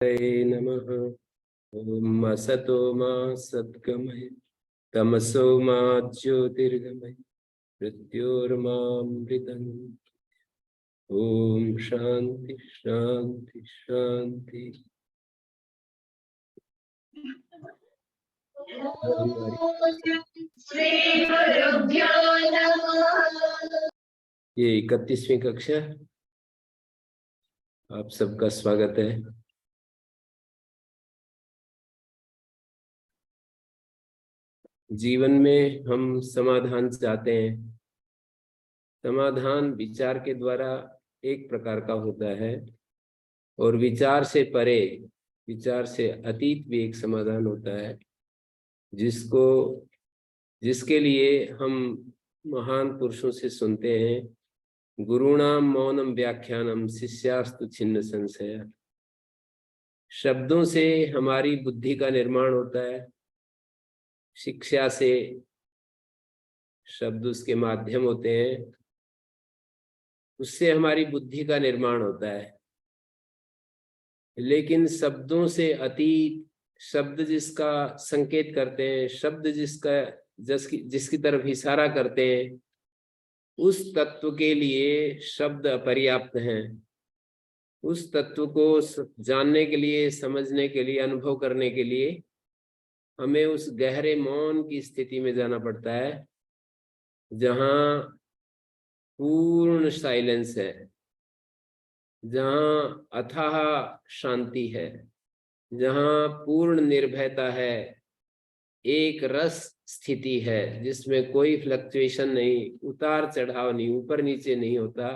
नमः। ओम असतो मा सद्गमय तमसो मा ज्योतिर्गमय मृत्योर्मामृतम्। ओम शांति शांति शांति। ये 31वीं कक्षा, आप सबका स्वागत है। जीवन में हम समाधान चाहते हैं। समाधान विचार के द्वारा एक प्रकार का होता है और विचार से परे, विचार से अतीत भी एक समाधान होता है, जिसके लिए हम महान पुरुषों से सुनते हैं, गुरुणाम मौनम व्याख्यानम शिष्यास्तु छिन्न संशय। शब्दों से हमारी बुद्धि का निर्माण होता है, शिक्षा से शब्द उसके माध्यम होते हैं, उससे हमारी बुद्धि का निर्माण होता है। लेकिन शब्दों से अतीत, शब्द जिसका संकेत करते हैं, शब्द जिसकी तरफ इशारा करते हैं, उस तत्व के लिए शब्द अपर्याप्त हैं। उस तत्व को जानने के लिए, समझने के लिए, अनुभव करने के लिए हमें उस गहरे मौन की स्थिति में जाना पड़ता है, जहां पूर्ण साइलेंस है, जहां अथाह शांति है, जहां पूर्ण निर्भयता है, एक रस स्थिति है जिसमें कोई फ्लक्चुएशन नहीं, उतार चढ़ाव नहीं, ऊपर नीचे नहीं होता।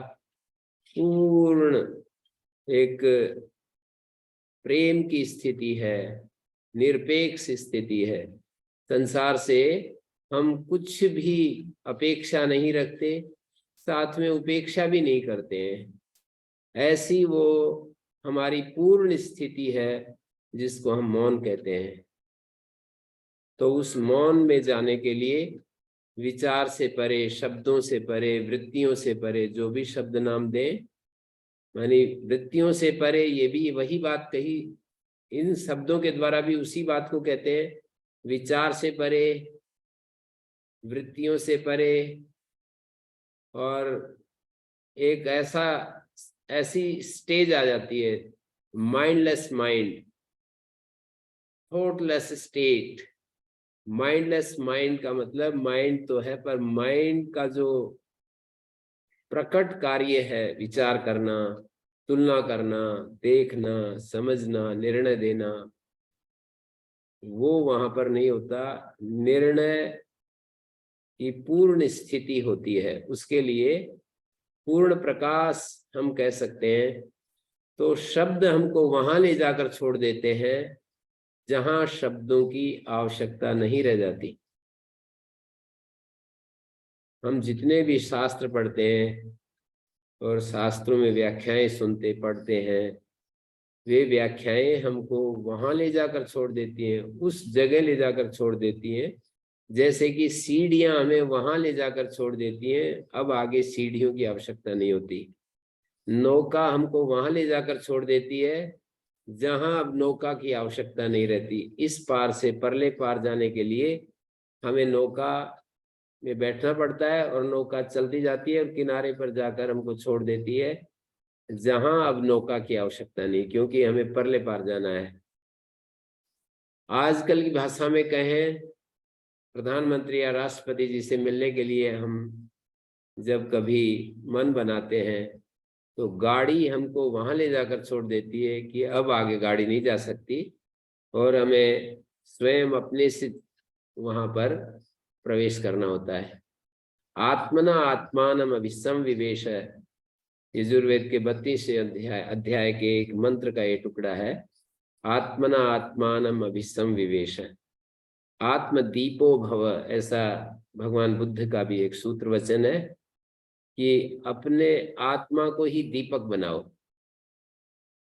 पूर्ण एक प्रेम की स्थिति है, निरपेक्ष स्थिति है। संसार से हम कुछ भी अपेक्षा नहीं रखते, साथ में उपेक्षा भी नहीं करते हैं। ऐसी वो हमारी पूर्ण स्थिति है जिसको हम मौन कहते हैं। तो उस मौन में जाने के लिए विचार से परे, शब्दों से परे, वृत्तियों से परे, जो भी शब्द नाम दें, मानी वृत्तियों से परे, ये भी वही बात कही, इन शब्दों के द्वारा भी उसी बात को कहते हैं। विचार से परे, वृत्तियों से परे, और एक ऐसी स्टेज आ जाती है, mindless mind, thoughtless state. Mindless mind का मतलब माइंड तो है, पर माइंड का जो प्रकट कार्य है, विचार करना, तुलना करना, देखना, समझना, निर्णय देना, वो वहां पर नहीं होता। निर्णय की पूर्ण स्थिति होती है, उसके लिए पूर्ण प्रकाश हम कह सकते हैं। तो शब्द हमको वहां ले जाकर छोड़ देते हैं जहां शब्दों की आवश्यकता नहीं रह जाती। हम जितने भी शास्त्र पढ़ते हैं और शास्त्रों में व्याख्याएं सुनते पढ़ते हैं, वे व्याख्याएं हमको वहां ले जाकर छोड़ देती हैं, उस जगह ले जाकर छोड़ देती हैं, जैसे कि सीढ़ियां हमें वहां ले जाकर छोड़ देती हैं। अब आगे सीढ़ियों की आवश्यकता नहीं होती। नौका हमको वहां ले जाकर छोड़ देती है जहां अब नौका की आवश्यकता नहीं रहती। इस पार से परले पार जाने के लिए हमें नौका में बैठना पड़ता है, और नौका चलती जाती है और किनारे पर जाकर हमको छोड़ देती है जहां अब नौका की आवश्यकता नहीं, क्योंकि हमें परले पार जाना है। आजकल की भाषा में कहें, प्रधानमंत्री या राष्ट्रपति जी से मिलने के लिए हम जब कभी मन बनाते हैं, तो गाड़ी हमको वहां ले जाकर छोड़ देती है कि अब आगे गाड़ी नहीं जा सकती, और हमें स्वयं अपने से वहां पर प्रवेश करना होता है। आत्मना आत्मानम अभिसम विवेश, यजुर्वेद के 32वें अध्याय के एक मंत्र का ये टुकड़ा है। आत्मना आत्मानम अभिसम विवेश, आत्मदीपो भव, ऐसा भगवान बुद्ध का भी एक सूत्र वचन है कि अपने आत्मा को ही दीपक बनाओ।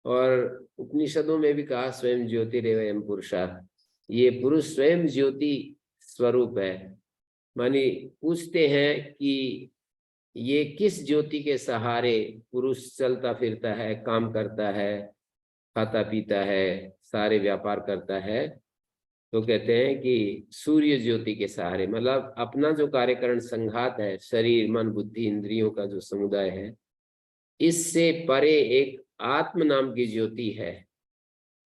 और उपनिषदों में भी कहा, स्वयं ज्योतिरेवयं पुरुषः, ये पुरुष स्वयं ज्योति स्वरूप है। मानी पूछते हैं कि ये किस ज्योति के सहारे पुरुष चलता फिरता है, काम करता है, खाता पीता है, सारे व्यापार करता है, तो कहते हैं कि सूर्य ज्योति के सहारे, मतलब अपना जो कार्यकरण संघात है, शरीर मन बुद्धि इंद्रियों का जो समुदाय है, इससे परे एक आत्म नाम की ज्योति है,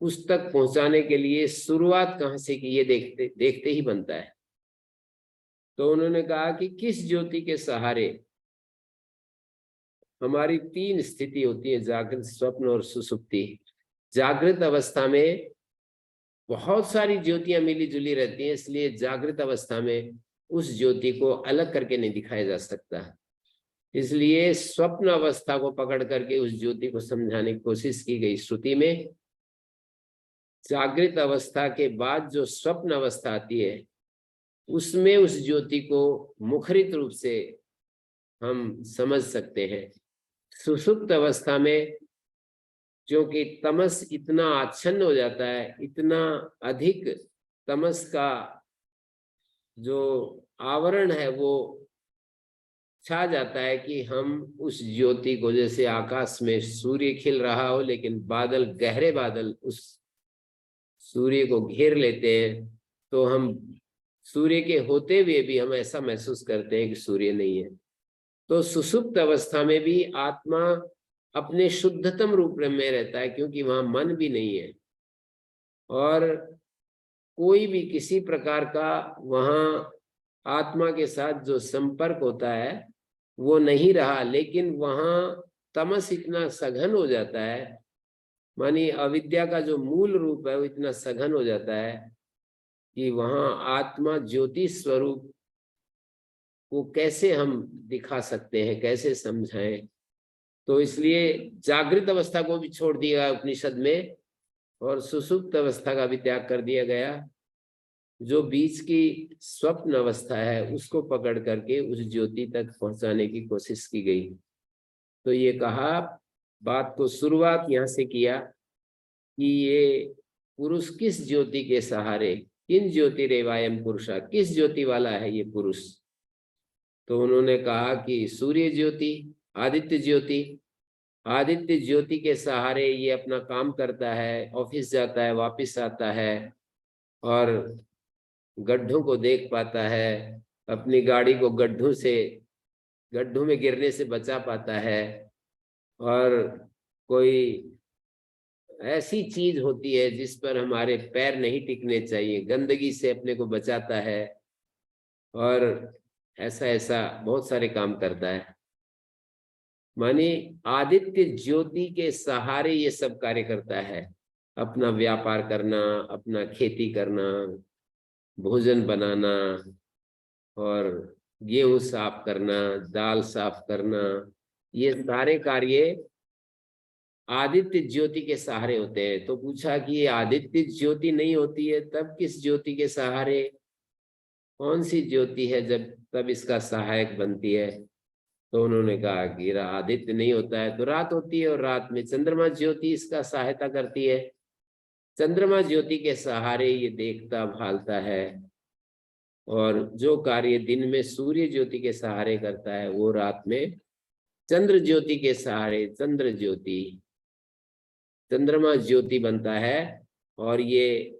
उस तक पहुंचाने के लिए शुरुआत कहाँ से की, ये देखते देखते ही बनता है। तो उन्होंने कहा कि किस ज्योति के सहारे हमारी 3 स्थिति होती है, जागृत, स्वप्न और सुसुप्ति। जागृत अवस्था में बहुत सारी ज्योतियां मिली जुली रहती हैं, इसलिए जागृत अवस्था में उस ज्योति को अलग करके नहीं दिखाया जा सकता। इसलिए स्वप्न अवस्था को पकड़ करके उस ज्योति को समझाने की कोशिश की गई श्रुति में। जागृत अवस्था के बाद जो स्वप्न अवस्था आती है, उसमें उस ज्योति को मुखरित रूप से हम समझ सकते हैं। सुषुप्त अवस्था में क्योंकि तमस इतना आच्छन्न हो जाता है, इतना अधिक तमस का जो आवरण है वो छा जाता है कि हम उस ज्योति को, जैसे आकाश में सूर्य खिल रहा हो लेकिन बादल, गहरे बादल उस सूर्य को घेर लेते हैं, तो हम सूर्य के होते हुए भी हम ऐसा महसूस करते हैं कि सूर्य नहीं है। तो सुषुप्त अवस्था में भी आत्मा अपने शुद्धतम रूप में रहता है, क्योंकि वहां मन भी नहीं है और कोई भी किसी प्रकार का वहां आत्मा के साथ जो संपर्क होता है वो नहीं रहा। लेकिन वहां तमस इतना सघन हो जाता है, मानी अविद्या का जो मूल रूप है वो इतना सघन हो जाता है कि वहां आत्मा ज्योति स्वरूप को कैसे हम दिखा सकते हैं, कैसे समझाएं। तो इसलिए जागृत अवस्था को भी छोड़ दिया उपनिषद में और सुसुप्त अवस्था का भी त्याग कर दिया गया। जो बीच की स्वप्न अवस्था है उसको पकड़ करके उस ज्योति तक पहुंचाने की कोशिश की गई। तो ये कहा, बात को शुरुआत यहाँ से किया कि ये पुरुष किस ज्योति के सहारे, किन ज्योतिरेवायम पुरुषा, किस ज्योति वाला है ये पुरुष। तो उन्होंने कहा कि सूर्य ज्योति, आदित्य ज्योति। आदित्य ज्योति के सहारे ये अपना काम करता है, ऑफिस जाता है, वापस आता है और गड्ढों को देख पाता है, अपनी गाड़ी को गड्ढों में गिरने से बचा पाता है। और कोई ऐसी चीज होती है जिस पर हमारे पैर नहीं टिकने चाहिए, गंदगी से अपने को बचाता है और ऐसा ऐसा बहुत सारे काम करता है। माने आदित्य ज्योति के सहारे ये सब कार्य करता है, अपना व्यापार करना, अपना खेती करना, भोजन बनाना और गेहूं साफ करना, दाल साफ करना, ये सारे कार्य आदित्य ज्योति के सहारे होते हैं। तो पूछा कि ये आदित्य ज्योति नहीं होती है तब किस ज्योति के सहारे, कौन सी ज्योति है जब तब इसका सहायक बनती है। तो उन्होंने कहा कि आदित्य नहीं होता है तो रात होती है, और रात में चंद्रमा ज्योति इसका सहायता करती है। चंद्रमा ज्योति के सहारे ये देखता भालता है, और जो कार्य दिन में सूर्य ज्योति के सहारे करता है वो रात में चंद्र ज्योति के सहारे चंद्रमा ज्योति बनता है, और ये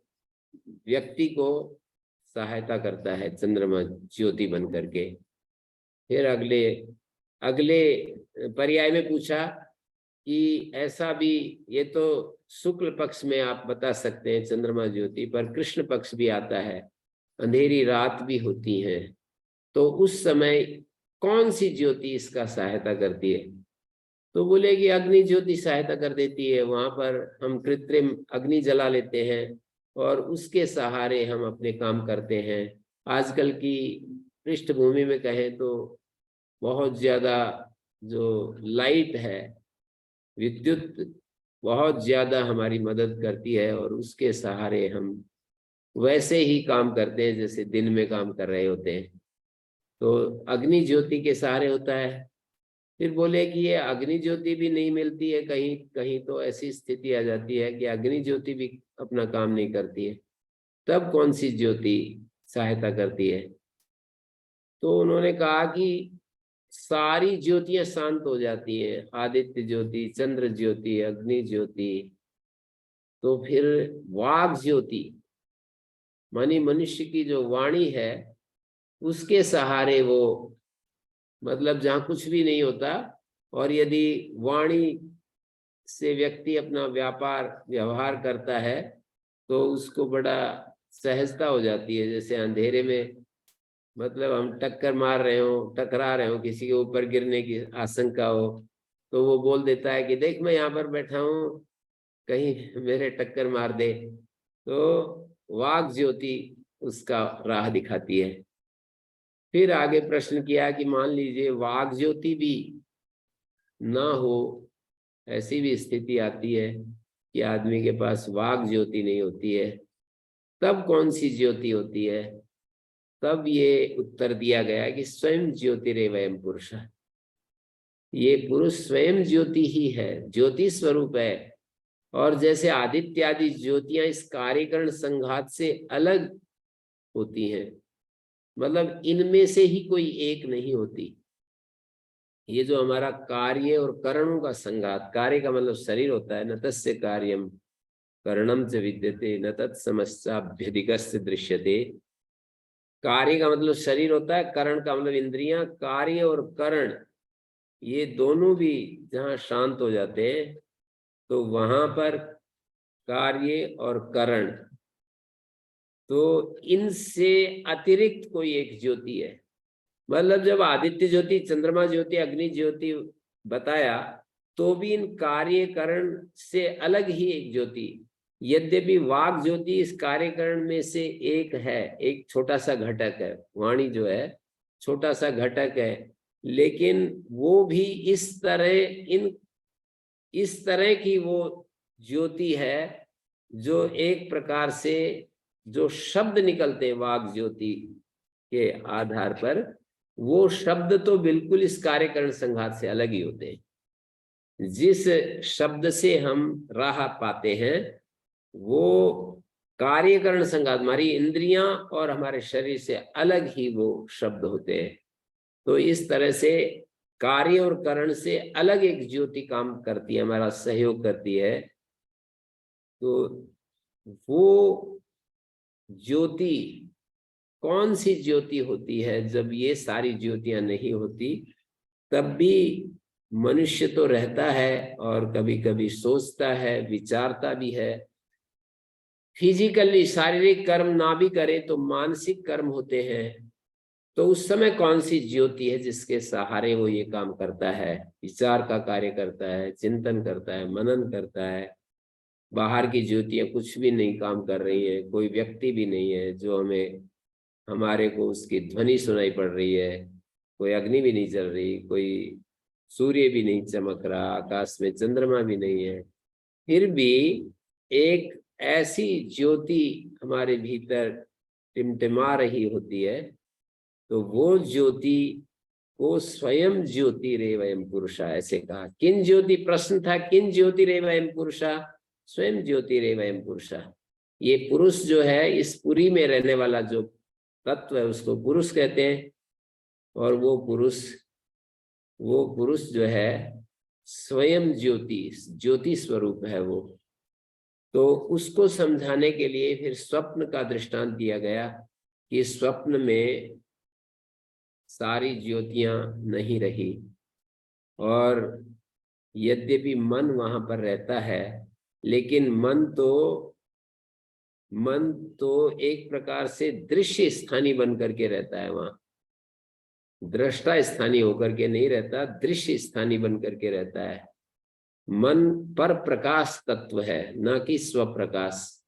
व्यक्ति को सहायता करता है चंद्रमा ज्योति बन करके। फिर अगले पर्याय में पूछा कि ऐसा भी, ये तो शुक्ल पक्ष में आप बता सकते हैं चंद्रमा ज्योति, पर कृष्ण पक्ष भी आता है, अंधेरी रात भी होती है, तो उस समय कौन सी ज्योति इसका सहायता करती है। तो बोले कि अग्नि ज्योति सहायता कर देती है, वहां पर हम कृत्रिम अग्नि जला लेते हैं और उसके सहारे हम अपने काम करते हैं। आजकल की पृष्ठभूमि में कहें तो बहुत ज्यादा जो लाइट है, विद्युत बहुत ज्यादा हमारी मदद करती है, और उसके सहारे हम वैसे ही काम करते हैं जैसे दिन में काम कर रहे होते हैं। तो अग्नि ज्योति के सहारे होता है। फिर बोले कि ये अग्नि ज्योति भी नहीं मिलती है, कहीं कहीं तो ऐसी स्थिति आ जाती है कि अग्नि ज्योति भी अपना काम नहीं करती है, तब कौन सी ज्योति सहायता करती है। तो उन्होंने कहा कि सारी ज्योतियां शांत हो जाती हैं, आदित्य ज्योति, चंद्र ज्योति, अग्नि ज्योति, तो फिर वाग ज्योति मानी मनुष्य की जो वाणी है उसके सहारे वो, मतलब जहाँ कुछ भी नहीं होता, और यदि वाणी से व्यक्ति अपना व्यापार व्यवहार करता है तो उसको बड़ा सहजता हो जाती है। जैसे अंधेरे में, मतलब हम टक्कर मार रहे हो, टकरा रहे हो, किसी के ऊपर गिरने की आशंका हो, तो वो बोल देता है कि देख मैं यहाँ पर बैठा हूँ, कहीं मेरे टक्कर मार दे। तो वाग ज्योति उसका राह दिखाती है। फिर आगे प्रश्न किया कि मान लीजिए वाग ज्योति भी ना हो, ऐसी भी स्थिति आती है कि आदमी के पास वाग ज्योति नहीं होती है, तब कौन सी ज्योति होती है? तब ये उत्तर दिया गया कि स्वयं ज्योतिरेवयम पुरुष, ये पुरुष स्वयं ज्योति ही है, ज्योति स्वरूप है। और जैसे आदित्य आदि ज्योतियां इस कार्यकरण संघात से अलग होती हैं, मतलब इनमें से ही कोई एक नहीं होती। ये जो हमारा कार्य और करणों का संघात, कार्य का मतलब शरीर होता है, न तस्य कार्यम करणम च विद्यते न तत्समस्याभ्यधिकस्य दृश्यते। कार्य का मतलब शरीर होता है, करण का मतलब इंद्रियां। कार्य और करण ये दोनों भी जहाँ शांत हो जाते हैं तो वहां पर कार्य और करण, तो इनसे अतिरिक्त कोई एक ज्योति है। मतलब जब आदित्य ज्योति, चंद्रमा ज्योति, अग्नि ज्योति बताया, तो भी इन कार्यकरण से अलग ही एक ज्योति। यद्यपि वाग ज्योति इस कार्यकरण में से एक है, एक छोटा सा घटक है, वाणी जो है छोटा सा घटक है, लेकिन वो भी इस तरह की वो ज्योति है जो एक प्रकार से जो शब्द निकलते हैं वाग ज्योति के आधार पर, वो शब्द तो बिल्कुल इस कार्यकरण संघात से अलग ही होते हैं। जिस शब्द से हम राह पाते हैं वो कार्यकरण संघात, हमारी इंद्रियां और हमारे शरीर से अलग ही वो शब्द होते हैं। तो इस तरह से कार्य और करण से अलग एक ज्योति काम करती है, हमारा सहयोग करती है। तो वो ज्योति कौन सी ज्योति होती है? जब ये सारी ज्योतियां नहीं होती तब भी मनुष्य तो रहता है और कभी कभी सोचता है, विचारता भी है। फिजिकली शारीरिक कर्म ना भी करे तो मानसिक कर्म होते हैं। तो उस समय कौन सी ज्योति है जिसके सहारे वो ये काम करता है? विचार का कार्य करता है, चिंतन करता है, मनन करता है। बाहर की ज्योतियां कुछ भी नहीं काम कर रही है, कोई व्यक्ति भी नहीं है जो हमारे को उसकी ध्वनि सुनाई पड़ रही है, कोई अग्नि भी नहीं जल रही, कोई सूर्य भी नहीं चमक रहा, आकाश में चंद्रमा भी नहीं है, फिर भी एक ऐसी ज्योति हमारे भीतर टिमटिमा रही होती है। तो वो ज्योति को स्वयं ज्योति रे वयम पुरुषा ऐसे कहा। किन ज्योति, प्रश्न था किन ज्योति रे वयम पुरुषा, स्वयं ज्योति रे वयम पुरुषा। ये पुरुष जो है, इस पुरी में रहने वाला जो तत्व है उसको पुरुष कहते हैं। और वो पुरुष जो है स्वयं ज्योति स्वरूप है वो। तो उसको समझाने के लिए फिर स्वप्न का दृष्टांत दिया गया कि स्वप्न में सारी ज्योतियां नहीं रही, और यद्यपि मन वहां पर रहता है, लेकिन मन तो एक प्रकार से दृश्य स्थानीय बन करके रहता है वहां, दृष्टा स्थानीय होकर के नहीं रहता, दृश्य स्थानीय बन करके रहता है। मन पर प्रकाश तत्व है, ना कि स्वप्रकाश।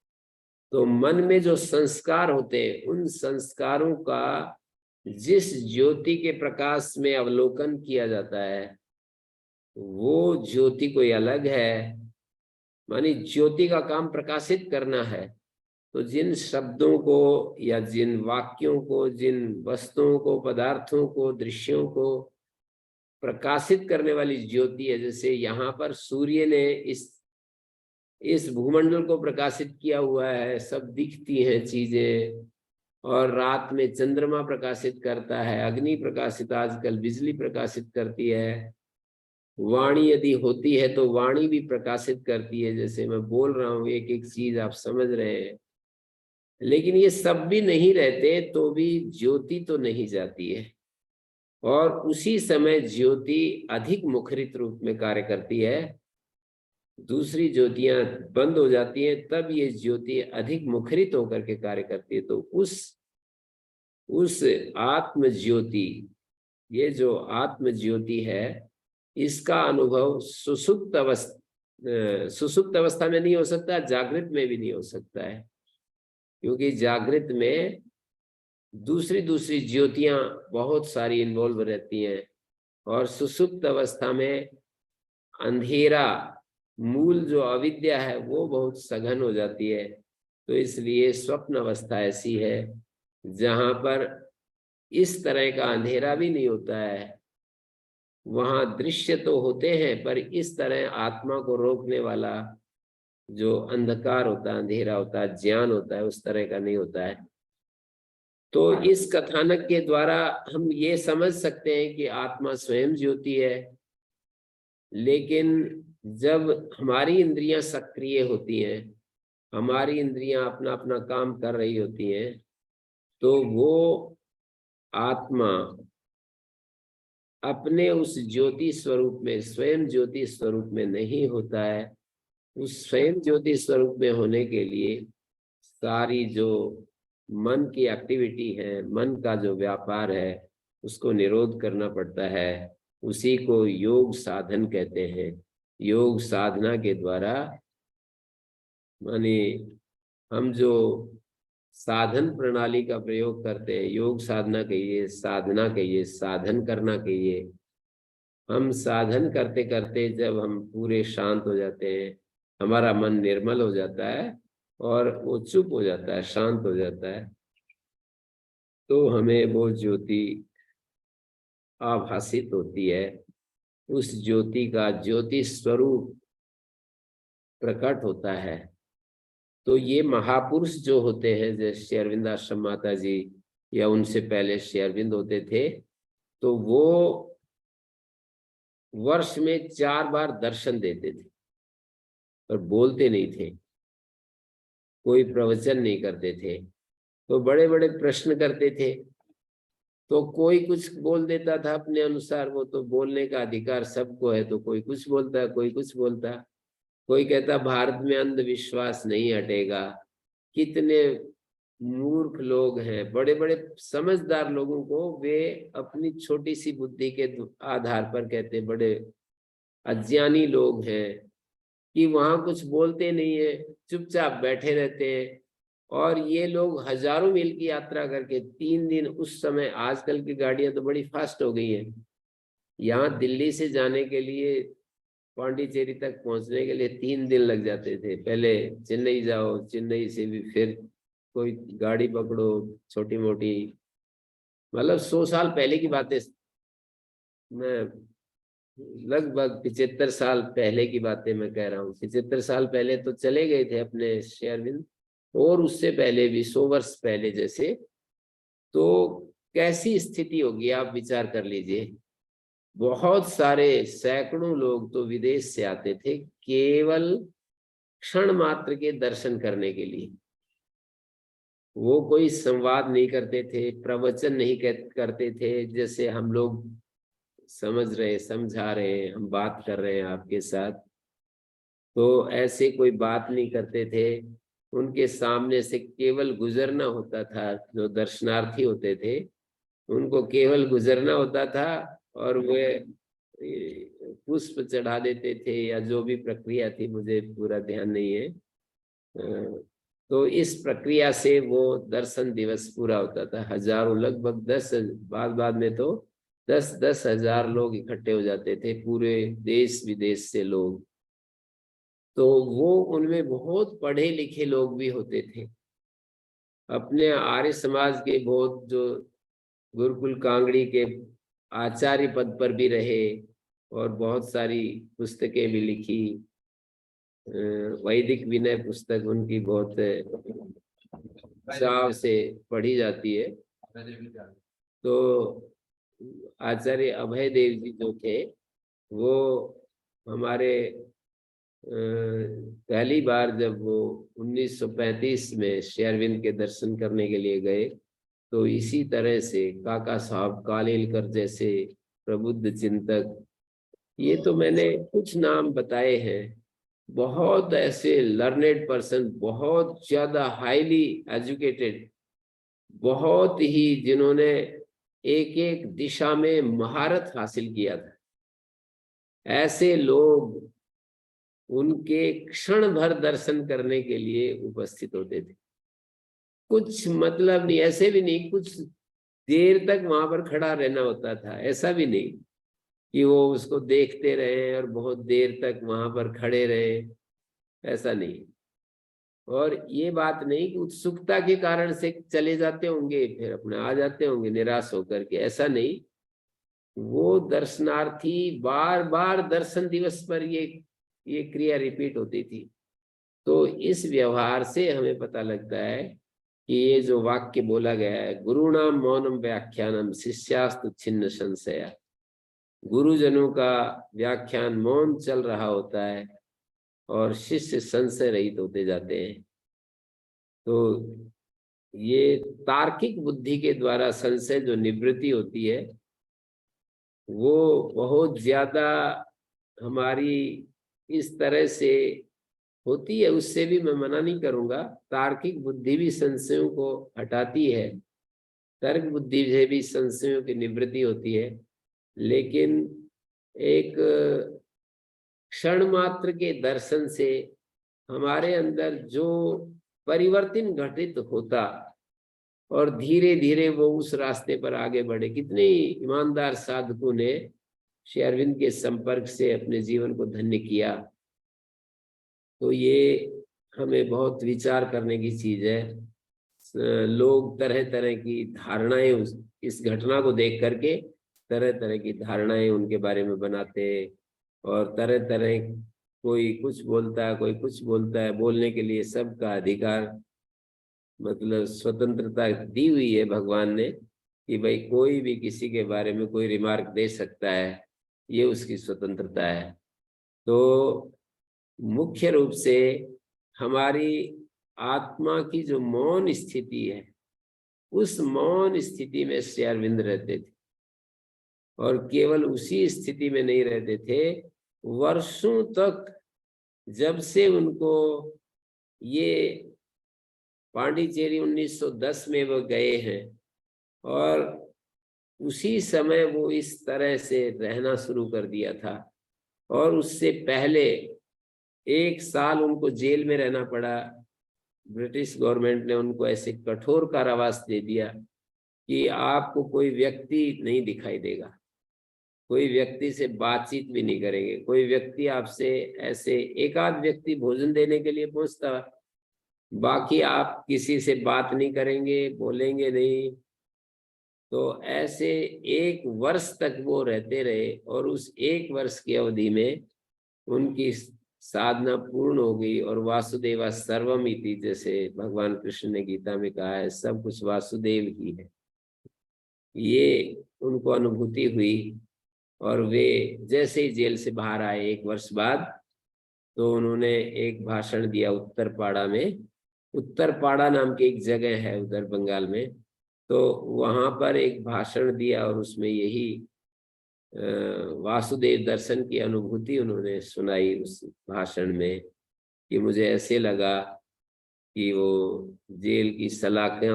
तो मन में जो संस्कार होते हैं, उन संस्कारों का जिस ज्योति के प्रकाश में अवलोकन किया जाता है वो ज्योति कोई अलग है। मानी ज्योति का काम प्रकाशित करना है, तो जिन शब्दों को या जिन वाक्यों को, जिन वस्तुओं को, पदार्थों को, दृश्यों को प्रकाशित करने वाली ज्योति है, जैसे यहाँ पर सूर्य ने इस भूमंडल को प्रकाशित किया हुआ है, सब दिखती हैं चीजें। और रात में चंद्रमा प्रकाशित करता है, अग्नि प्रकाशित, आजकल बिजली प्रकाशित करती है। वाणी यदि होती है तो वाणी भी प्रकाशित करती है, जैसे मैं बोल रहा हूँ एक एक चीज आप समझ रहे हैं। लेकिन ये सब भी नहीं रहते तो भी ज्योति तो नहीं जाती है, और उसी समय ज्योति अधिक मुखरित रूप में कार्य करती है। दूसरी ज्योतियां बंद हो जाती हैं, तब ये ज्योति अधिक मुखरित होकर के कार्य करती है। तो उस आत्म ज्योति, ये जो आत्म ज्योति है, इसका अनुभव सुसुप्त अवस्था में नहीं हो सकता, जागृत में भी नहीं हो सकता है, क्योंकि जागृत में दूसरी दूसरी ज्योतियां बहुत सारी इन्वॉल्व रहती हैं, और सुसुप्त अवस्था में अंधेरा, मूल जो अविद्या है वो बहुत सघन हो जाती है। तो इसलिए स्वप्न अवस्था ऐसी है जहां पर इस तरह का अंधेरा भी नहीं होता है। वहां दृश्य तो होते हैं, पर इस तरह आत्मा को रोकने वाला जो अंधकार होता है, अंधेरा होता है, ज्ञान होता है, उस तरह का नहीं होता है। तो इस कथानक के द्वारा हम ये समझ सकते हैं कि आत्मा स्वयं ज्योति है, लेकिन जब हमारी इंद्रियां सक्रिय होती हैं, हमारी इंद्रियां अपना अपना काम कर रही होती हैं, तो वो आत्मा अपने उस ज्योति स्वरूप में, स्वयं ज्योति स्वरूप में नहीं होता है। उस स्वयं ज्योति स्वरूप में होने के लिए सारी जो मन की एक्टिविटी है, मन का जो व्यापार है, उसको निरोध करना पड़ता है। उसी को योग साधन कहते हैं। योग साधना के द्वारा, माने हम जो साधन प्रणाली का प्रयोग करते हैं, योग साधना कहिए, साधना कहिए, साधन करना कहिए, हम साधन करते करते जब हम पूरे शांत हो जाते हैं, हमारा मन निर्मल हो जाता है और वो चुप हो जाता है, शांत हो जाता है, तो हमें वो ज्योति आभासित होती है। उस ज्योति का ज्योति स्वरूप प्रकट होता है। तो ये महापुरुष जो होते हैं, जैसे श्री अरविंद आश्रम माता जी या उनसे पहले श्री अरविंद होते थे, तो वो वर्ष में 4 बार दर्शन देते थे, पर बोलते नहीं थे, कोई प्रवचन नहीं करते थे। तो बड़े बड़े प्रश्न करते थे, तो कोई कुछ बोल देता था अपने अनुसार, वो तो बोलने का अधिकार सबको है, तो कोई कुछ बोलता, कोई कुछ बोलता। कोई कहता भारत में अंधविश्वास नहीं हटेगा। कितने मूर्ख लोग हैं, बड़े बड़े समझदार लोगों को वे अपनी छोटी सी बुद्धि के आधार पर कहते बड़े अज्ञानी लोग हैं, कि वहां कुछ बोलते नहीं है, चुपचाप बैठे रहते हैं। और ये लोग हजारों मील की यात्रा करके 3 दिन, उस समय आजकल की गाड़ियां तो बड़ी फास्ट हो गई हैं, यहाँ दिल्ली से जाने के लिए, पांडिचेरी तक पहुंचने के लिए 3 दिन लग जाते थे। पहले चेन्नई जाओ, चेन्नई से भी फिर कोई गाड़ी पकड़ो छोटी मोटी, मतलब 100 साल पहले की बातें, मैं लगभग 75 साल पहले की बातें मैं कह रहा हूँ। 75 साल पहले तो चले गए थे अपने शेयरविंद, और उससे पहले भी 100 वर्ष पहले जैसे। तो कैसी स्थिति होगी आप विचार कर लीजिए। बहुत सारे सैकड़ों लोग तो विदेश से आते थे केवल क्षण मात्र के दर्शन करने के लिए। वो कोई संवाद नहीं करते थे, प्रवचन नहीं करते थे, जैसे हम लोग समझ रहे, समझा रहे हैं, हम बात कर रहे हैं आपके साथ, तो ऐसे कोई बात नहीं करते थे। उनके सामने से केवल गुजरना होता था। जो दर्शनार्थी होते थे उनको केवल गुजरना होता था, और वे पुष्प चढ़ा देते थे, या जो भी प्रक्रिया थी, मुझे पूरा ध्यान नहीं है। तो इस प्रक्रिया से वो दर्शन दिवस पूरा होता था। हजारों, लगभग 10, बाद में तो 10-10 हजार लोग इकट्ठे हो जाते थे, पूरे देश विदेश से लोग। तो वो उनमें बहुत पढ़े लिखे लोग भी होते थे, अपने आर्य समाज के बहुत, जो गुरुकुल कांगड़ी के आचार्य पद पर भी रहे, और बहुत सारी पुस्तकें भी लिखी। वैदिक विनय पुस्तक उनकी बहुत चाव से पढ़ी जाती है। तो आचार्य अभय देव जी जो थे, वो हमारे पहली बार जब वो 1935 में श्री अरविंद के दर्शन करने के लिए गए, तो इसी तरह से काका साहब कालेलकर जैसे प्रबुद्ध चिंतक, ये तो मैंने कुछ नाम बताए हैं, बहुत ऐसे लर्नेड पर्सन, बहुत ज्यादा हाईली एजुकेटेड, बहुत ही जिन्होंने एक एक दिशा में महारत हासिल किया था, ऐसे लोग उनके क्षण भर दर्शन करने के लिए उपस्थित होते थे। कुछ मतलब नहीं, ऐसे भी नहीं कुछ देर तक वहां पर खड़ा रहना होता था, ऐसा भी नहीं कि वो उसको देखते रहे और बहुत देर तक वहां पर खड़े रहे, ऐसा नहीं। और ये बात नहीं कि उत्सुकता के कारण से चले जाते होंगे फिर अपने आ जाते होंगे निराश होकर के, ऐसा नहीं। वो दर्शनार्थी बार बार दर्शन दिवस पर ये क्रिया रिपीट होती थी। तो इस व्यवहार से हमें पता लगता है कि ये जो वाक्य बोला गया है, गुरुणाम मौनम व्याख्यानम शिष्यास्तु छिन्न संशया, गुरुजनों का व्याख्यान मौन चल रहा होता है और शिष्य संशय रहित होते जाते हैं। तो ये तार्किक बुद्धि के द्वारा संशय जो निवृत्ति होती है, वो बहुत ज्यादा हमारी इस तरह से होती है। उससे भी मैं मना नहीं करूंगा, तार्किक बुद्धि भी संशयों को हटाती है, तर्क बुद्धि से भी संशयों की निवृत्ति होती है, लेकिन एक क्षण मात्र के दर्शन से हमारे अंदर जो परिवर्तन घटित होता और धीरे धीरे वो उस रास्ते पर आगे बढ़े। कितने ईमानदार साधकों ने श्री अरविंद के संपर्क से अपने जीवन को धन्य किया। तो ये हमें बहुत विचार करने की चीज है। लोग तरह तरह की धारणाएं इस घटना को देख करके तरह तरह की धारणाएं उनके बारे में बनाते, और तरह तरह कोई कुछ बोलता है, कोई कुछ बोलता है, बोलने के लिए सबका अधिकार, मतलब स्वतंत्रता दी हुई है भगवान ने कि भाई कोई भी किसी के बारे में कोई रिमार्क दे सकता है, ये उसकी स्वतंत्रता है। तो मुख्य रूप से हमारी आत्मा की जो मौन स्थिति है, उस मौन स्थिति में श्री अरविंद रहते थे, और केवल उसी स्थिति में नहीं रहते थे, वर्षों तक जब से उनको ये पांडिचेरी 1910 में वो गए हैं, और उसी समय वो इस तरह से रहना शुरू कर दिया था। और उससे पहले 1 साल उनको जेल में रहना पड़ा। ब्रिटिश गवर्नमेंट ने उनको ऐसे कठोर कारावास दे दिया कि आपको कोई व्यक्ति नहीं दिखाई देगा, कोई व्यक्ति से बातचीत भी नहीं करेंगे, कोई व्यक्ति आपसे ऐसे एक आध व्यक्ति भोजन देने के लिए पहुंचता, बाकी आप किसी से बात नहीं करेंगे, बोलेंगे नहीं। तो ऐसे 1 वर्ष तक वो रहते रहे, और उस 1 वर्ष की अवधि में उनकी साधना पूर्ण हो गई, और वासुदेवा सर्वमिति, जैसे भगवान कृष्ण ने गीता में कहा है, सब कुछ वासुदेव ही है, ये उनको अनुभूति हुई। और वे जैसे ही जेल से बाहर आए 1 वर्ष बाद, तो उन्होंने एक भाषण दिया उत्तरपाड़ा में। उत्तरपाड़ा नाम की एक जगह है उधर बंगाल में, तो वहां पर एक भाषण दिया, और उसमें यही वासुदेव दर्शन की अनुभूति उन्होंने सुनाई उस भाषण में, कि मुझे ऐसे लगा कि वो जेल की सलाखें,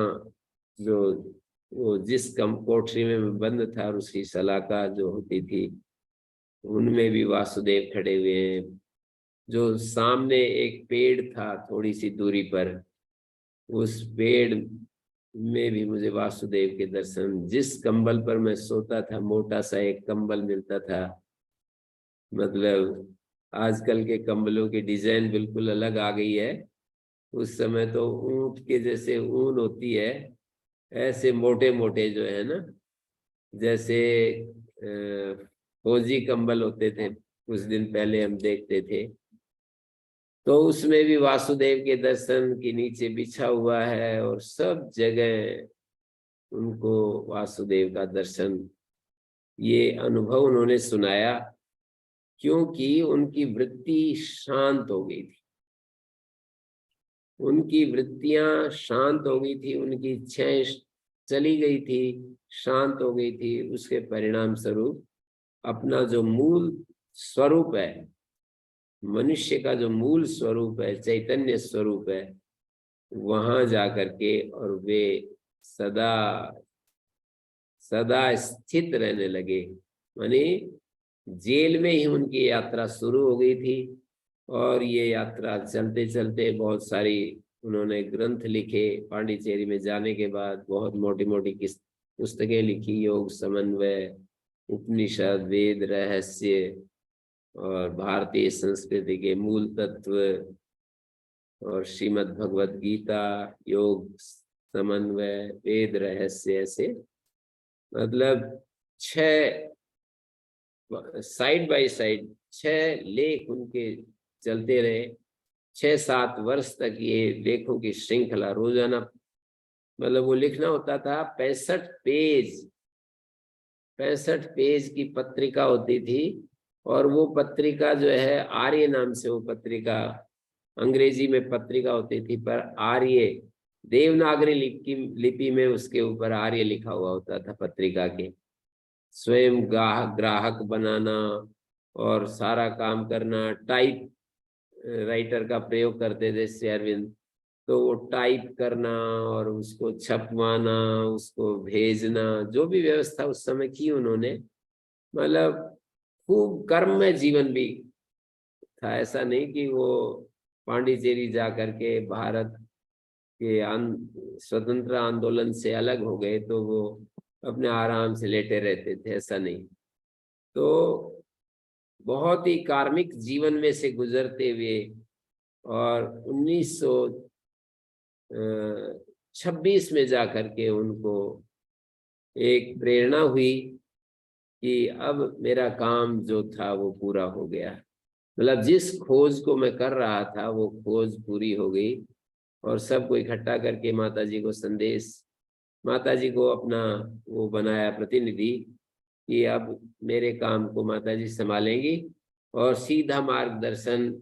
जो वो जिस कोठरी में मैं बंद था, और उसकी सलाखा जो होती थी, उनमें भी वासुदेव खड़े हुए हैं। जो सामने एक पेड़ था थोड़ी सी दूरी पर, उस पेड़ में भी मुझे वासुदेव के दर्शन। जिस कंबल पर मैं सोता था, मोटा सा एक कंबल मिलता था, मतलब आजकल के कंबलों की डिजाइन बिल्कुल अलग आ गई है। उस समय तो ऊंट के जैसे ऊन होती है, ऐसे मोटे मोटे जो है ना, जैसे फौजी कंबल होते थे, कुछ दिन पहले हम देखते थे। तो उसमें भी वासुदेव के दर्शन के नीचे बिछा हुआ है, और सब जगह उनको वासुदेव का दर्शन, ये अनुभव उन्होंने सुनाया। क्योंकि उनकी वृत्ति शांत हो गई थी, उनकी वृत्तियां शांत हो गई थी, उनकी इच्छाएं चली गई थी, शांत हो गई थी। उसके परिणाम स्वरूप अपना जो मूल स्वरूप है, मनुष्य का जो मूल स्वरूप है, चैतन्य स्वरूप है, वहां जाकर के और वे सदा सदा स्थित रहने लगे। माने जेल में ही उनकी यात्रा शुरू हो गई थी, और ये यात्रा चलते चलते बहुत सारी उन्होंने ग्रंथ लिखे। पांडिचेरी में जाने के बाद बहुत मोटी मोटी पुस्तकें लिखी, योग समन्वय, उपनिषद, वेद रहस्य और भारतीय संस्कृति के मूल तत्व, और श्रीमद् भगवद गीता, योग समन्वय, वेद रहस्य, ऐसे मतलब 6 साइड बाय साइड 6 लेख उनके चलते रहे। 6-7 वर्ष तक ये लेखों की श्रृंखला रोजाना, मतलब वो लिखना होता था 65 पेज की पत्रिका होती थी। और वो पत्रिका जो है आर्य नाम से, वो पत्रिका अंग्रेजी में पत्रिका होती थी, पर आर्य देवनागरी लिपि में उसके ऊपर आर्य लिखा हुआ होता था पत्रिका के। स्वयं ग्राहक बनाना और सारा काम करना, टाइप राइटर का प्रयोग करते थे श्री अरविंद। तो वो टाइप करना और उसको छपवाना, उसको भेजना, जो भी व्यवस्था उस समय की उन्होंने, मतलब खूब कर्म में जीवन भी था। ऐसा नहीं कि वो पांडिचेरी जा करके भारत के स्वतंत्र आंदोलन से अलग हो गए तो वो अपने आराम से लेटे रहते थे, ऐसा नहीं। तो बहुत ही कार्मिक जीवन में से गुजरते हुए, और 1926 में जाकर के उनको एक प्रेरणा हुई कि अब मेरा काम जो था वो पूरा हो गया। मतलब जिस खोज को मैं कर रहा था वो खोज पूरी हो गई। और सबको इकट्ठा करके माता जी को संदेश, माता जी को अपना वो बनाया प्रतिनिधि कि अब मेरे काम को माता जी संभालेंगी, और सीधा मार्गदर्शन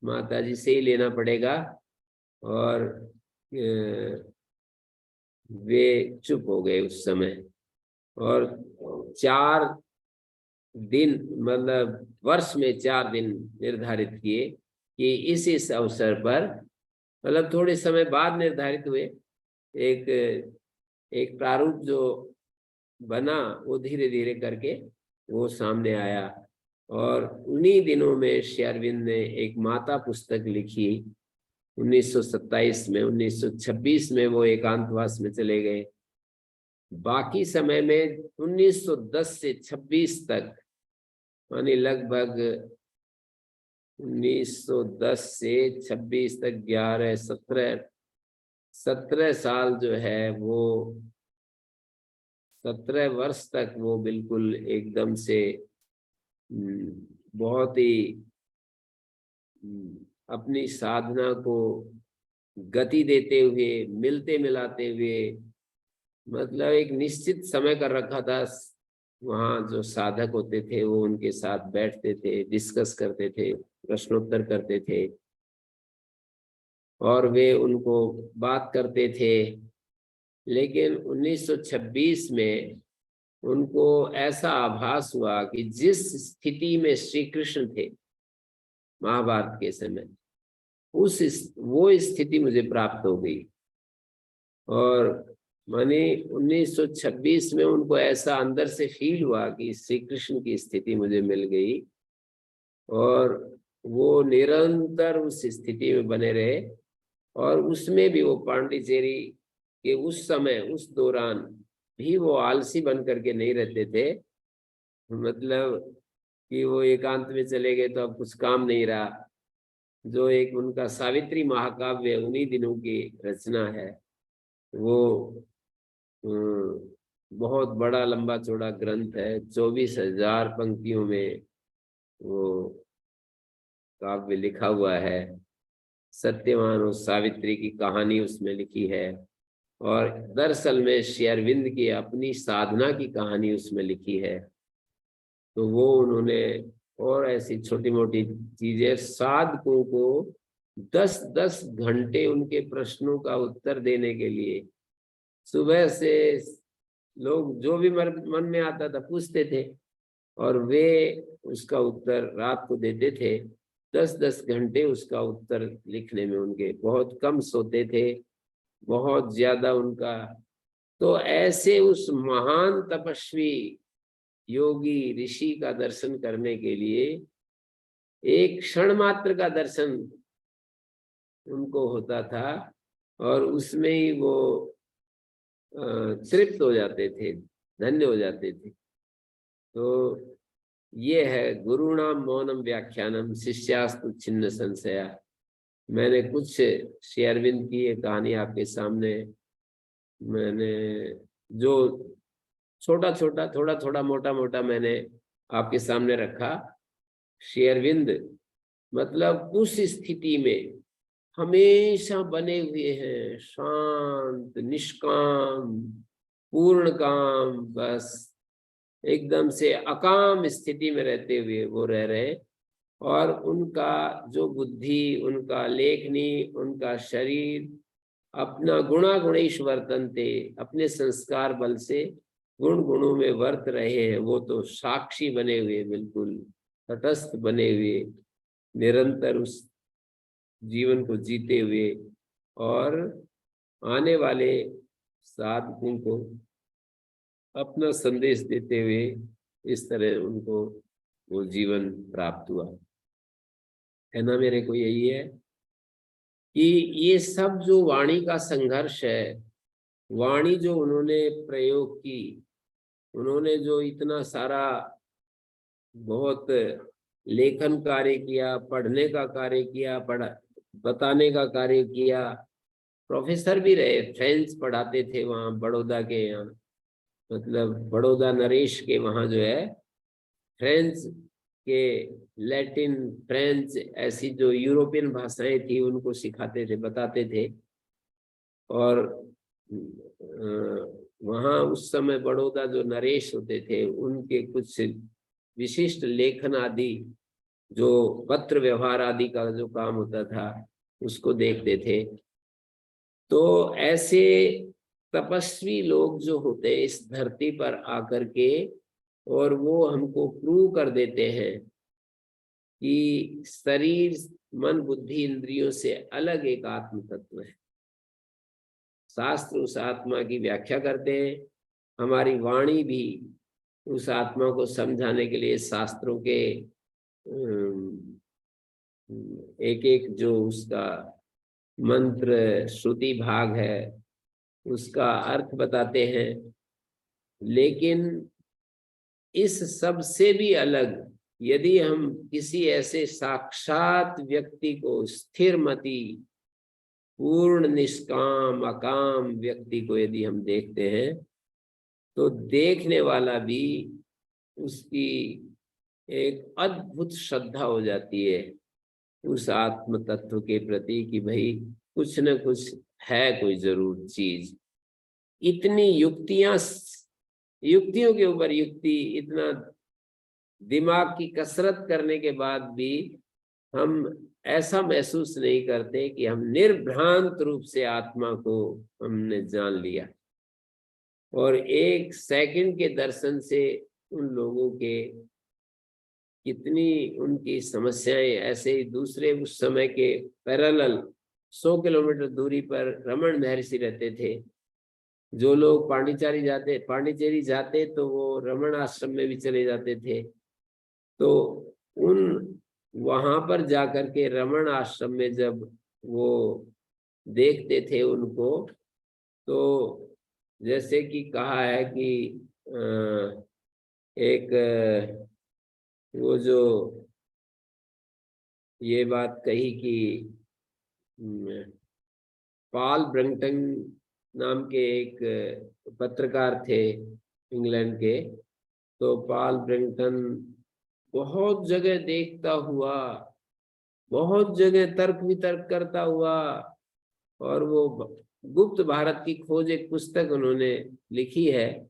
माता जी से ही लेना पड़ेगा। और वे चुप हो गए उस समय। और 4 दिन, मतलब वर्ष में 4 दिन निर्धारित किए कि इस अवसर पर, मतलब थोड़े समय बाद निर्धारित हुए। एक एक प्रारूप जो बना वो धीरे धीरे करके वो सामने आया। और उन्हीं दिनों में श्री अरविंद ने एक माता पुस्तक लिखी 1927 में। 1926 में वो एकांतवास में चले गए। बाकी समय में 1910 से 26 तक, मानी लगभग 1910 से 26 तक 17 साल जो है वो 17 वर्ष तक वो बिल्कुल एकदम से बहुत ही अपनी साधना को गति देते हुए, मिलते मिलाते हुए, मतलब एक निश्चित समय कर रखा था। वहाँ जो साधक होते थे वो उनके साथ बैठते थे, डिस्कस करते थे, प्रश्नोत्तर करते थे, और वे उनको बात करते थे। लेकिन 1926 में उनको ऐसा आभास हुआ कि जिस स्थिति में श्री कृष्ण थे महाभारत के समय, वो स्थिति मुझे प्राप्त हो गई। और माने 1926 में उनको ऐसा अंदर से फील हुआ कि श्री कृष्ण की स्थिति मुझे मिल गई, और वो निरंतर उस स्थिति में बने रहे। और उसमें भी वो पांडिचेरी के उस समय, उस दौरान भी वो आलसी बन करके नहीं रहते थे। मतलब कि वो एकांत में चले गए तो अब कुछ काम नहीं रहा। जो एक उनका सावित्री महाकाव्य उन्हीं दिनों की रचना है, वो बहुत बड़ा लंबा चौड़ा ग्रंथ है। 24,000 पंक्तियों में वो काव्य लिखा हुआ है। सत्यवान और सावित्री की कहानी उसमें लिखी है, और दरअसल में श्री अरविंद की अपनी साधना की कहानी उसमें लिखी है। तो वो उन्होंने और ऐसी छोटी मोटी चीजें। साधकों को 10-10 घंटे उनके प्रश्नों का उत्तर देने के लिए सुबह से लोग जो भी मन में आता था पूछते थे और वे उसका उत्तर रात को देते थे। 10-10 घंटे उसका उत्तर लिखने में उनके, बहुत कम सोते थे, बहुत ज्यादा उनका। तो ऐसे उस महान तपस्वी योगी ऋषि का दर्शन करने के लिए एक क्षण मात्र का दर्शन उनको होता था और उसमें ही वो तृप्त हो जाते थे, धन्य हो जाते थे। तो ये है गुरुणाम मौनम व्याख्यानम शिष्यास्तु छिन्न संशया। मैंने कुछ श्री अरविंद की ये कहानी आपके सामने, मैंने जो छोटा छोटा थोड़ा थोड़ा मोटा मोटा मैंने आपके सामने रखा। श्री अरविंद मतलब उस स्थिति में हमेशा बने हुए हैं, शांत निष्काम पूर्ण काम, बस एकदम से अकाम स्थिति में रहते हुए वो रह रहे। और उनका जो बुद्धि, उनका लेखनी, उनका शरीर अपना गुणागुणेश वर्तन्ते, अपने संस्कार बल से गुण गुणों में वर्त रहे हैं। वो तो साक्षी बने हुए, बिल्कुल तटस्थ बने हुए, निरंतर उस जीवन को जीते हुए और आने वाले साधकों को अपना संदेश देते हुए इस तरह उनको वो जीवन प्राप्त हुआ है ना। मेरे को यही है कि ये सब जो वाणी का संघर्ष है, वाणी जो उन्होंने प्रयोग की, उन्होंने जो इतना सारा बहुत लेखन कार्य किया, पढ़ने का कार्य किया, बताने का कार्य किया, प्रोफेसर भी रहे, फ्रेंच पढ़ाते थे वहाँ बड़ौदा के यहाँ, मतलब बड़ौदा नरेश के वहाँ जो है फ्रेंच के, लैटिन, फ्रेंच, ऐसी जो यूरोपियन भाषाएं थी उनको सिखाते थे, बताते थे। और वहाँ उस समय बड़ौदा जो नरेश होते थे उनके कुछ विशिष्ट लेखन आदि, जो पत्र व्यवहार आदि का जो काम होता था उसको देखते थे। तो ऐसे तपस्वी लोग जो होते हैं इस धरती पर आकर के, और वो हमको प्रूव कर देते हैं कि शरीर मन बुद्धि इंद्रियों से अलग एक आत्म तत्व है। शास्त्र उस आत्मा की व्याख्या करते हैं, हमारी वाणी भी उस आत्मा को समझाने के लिए शास्त्रों के एक एक जो उसका मंत्र श्रुति भाग है उसका अर्थ बताते हैं। लेकिन इस सब से भी अलग यदि हम किसी ऐसे साक्षात व्यक्ति को, स्थिर मति पूर्ण निष्काम अकाम व्यक्ति को यदि हम देखते हैं तो देखने वाला भी उसकी एक अद्भुत श्रद्धा हो जाती है उस आत्म तत्व के प्रति कि भाई कुछ न कुछ है, कोई जरूर चीज। इतनी युक्तियों के ऊपर युक्ति, इतना दिमाग की कसरत करने के बाद भी हम ऐसा महसूस नहीं करते कि हम निर्भ्रांत रूप से आत्मा को हमने जान लिया। और एक सेकंड के दर्शन से उन लोगों के कितनी उनकी समस्याएं, ऐसे ही दूसरे उस समय के पैरेलल 100 किलोमीटर दूरी पर रमन महर्षि रहते थे। जो लोग पांडिचेरी जाते तो वो रमन आश्रम में भी चले जाते थे। तो उन वहां पर जाकर के रमन आश्रम में जब वो देखते थे उनको, तो जैसे कि कहा है कि एक वो जो ये बात कही कि पॉल ब्रंटन नाम के एक पत्रकार थे इंग्लैंड के, तो पॉल ब्रंटन बहुत जगह देखता हुआ, बहुत जगह तर्क वितर्क करता हुआ, और वो गुप्त भारत की खोज एक पुस्तक उन्होंने लिखी है।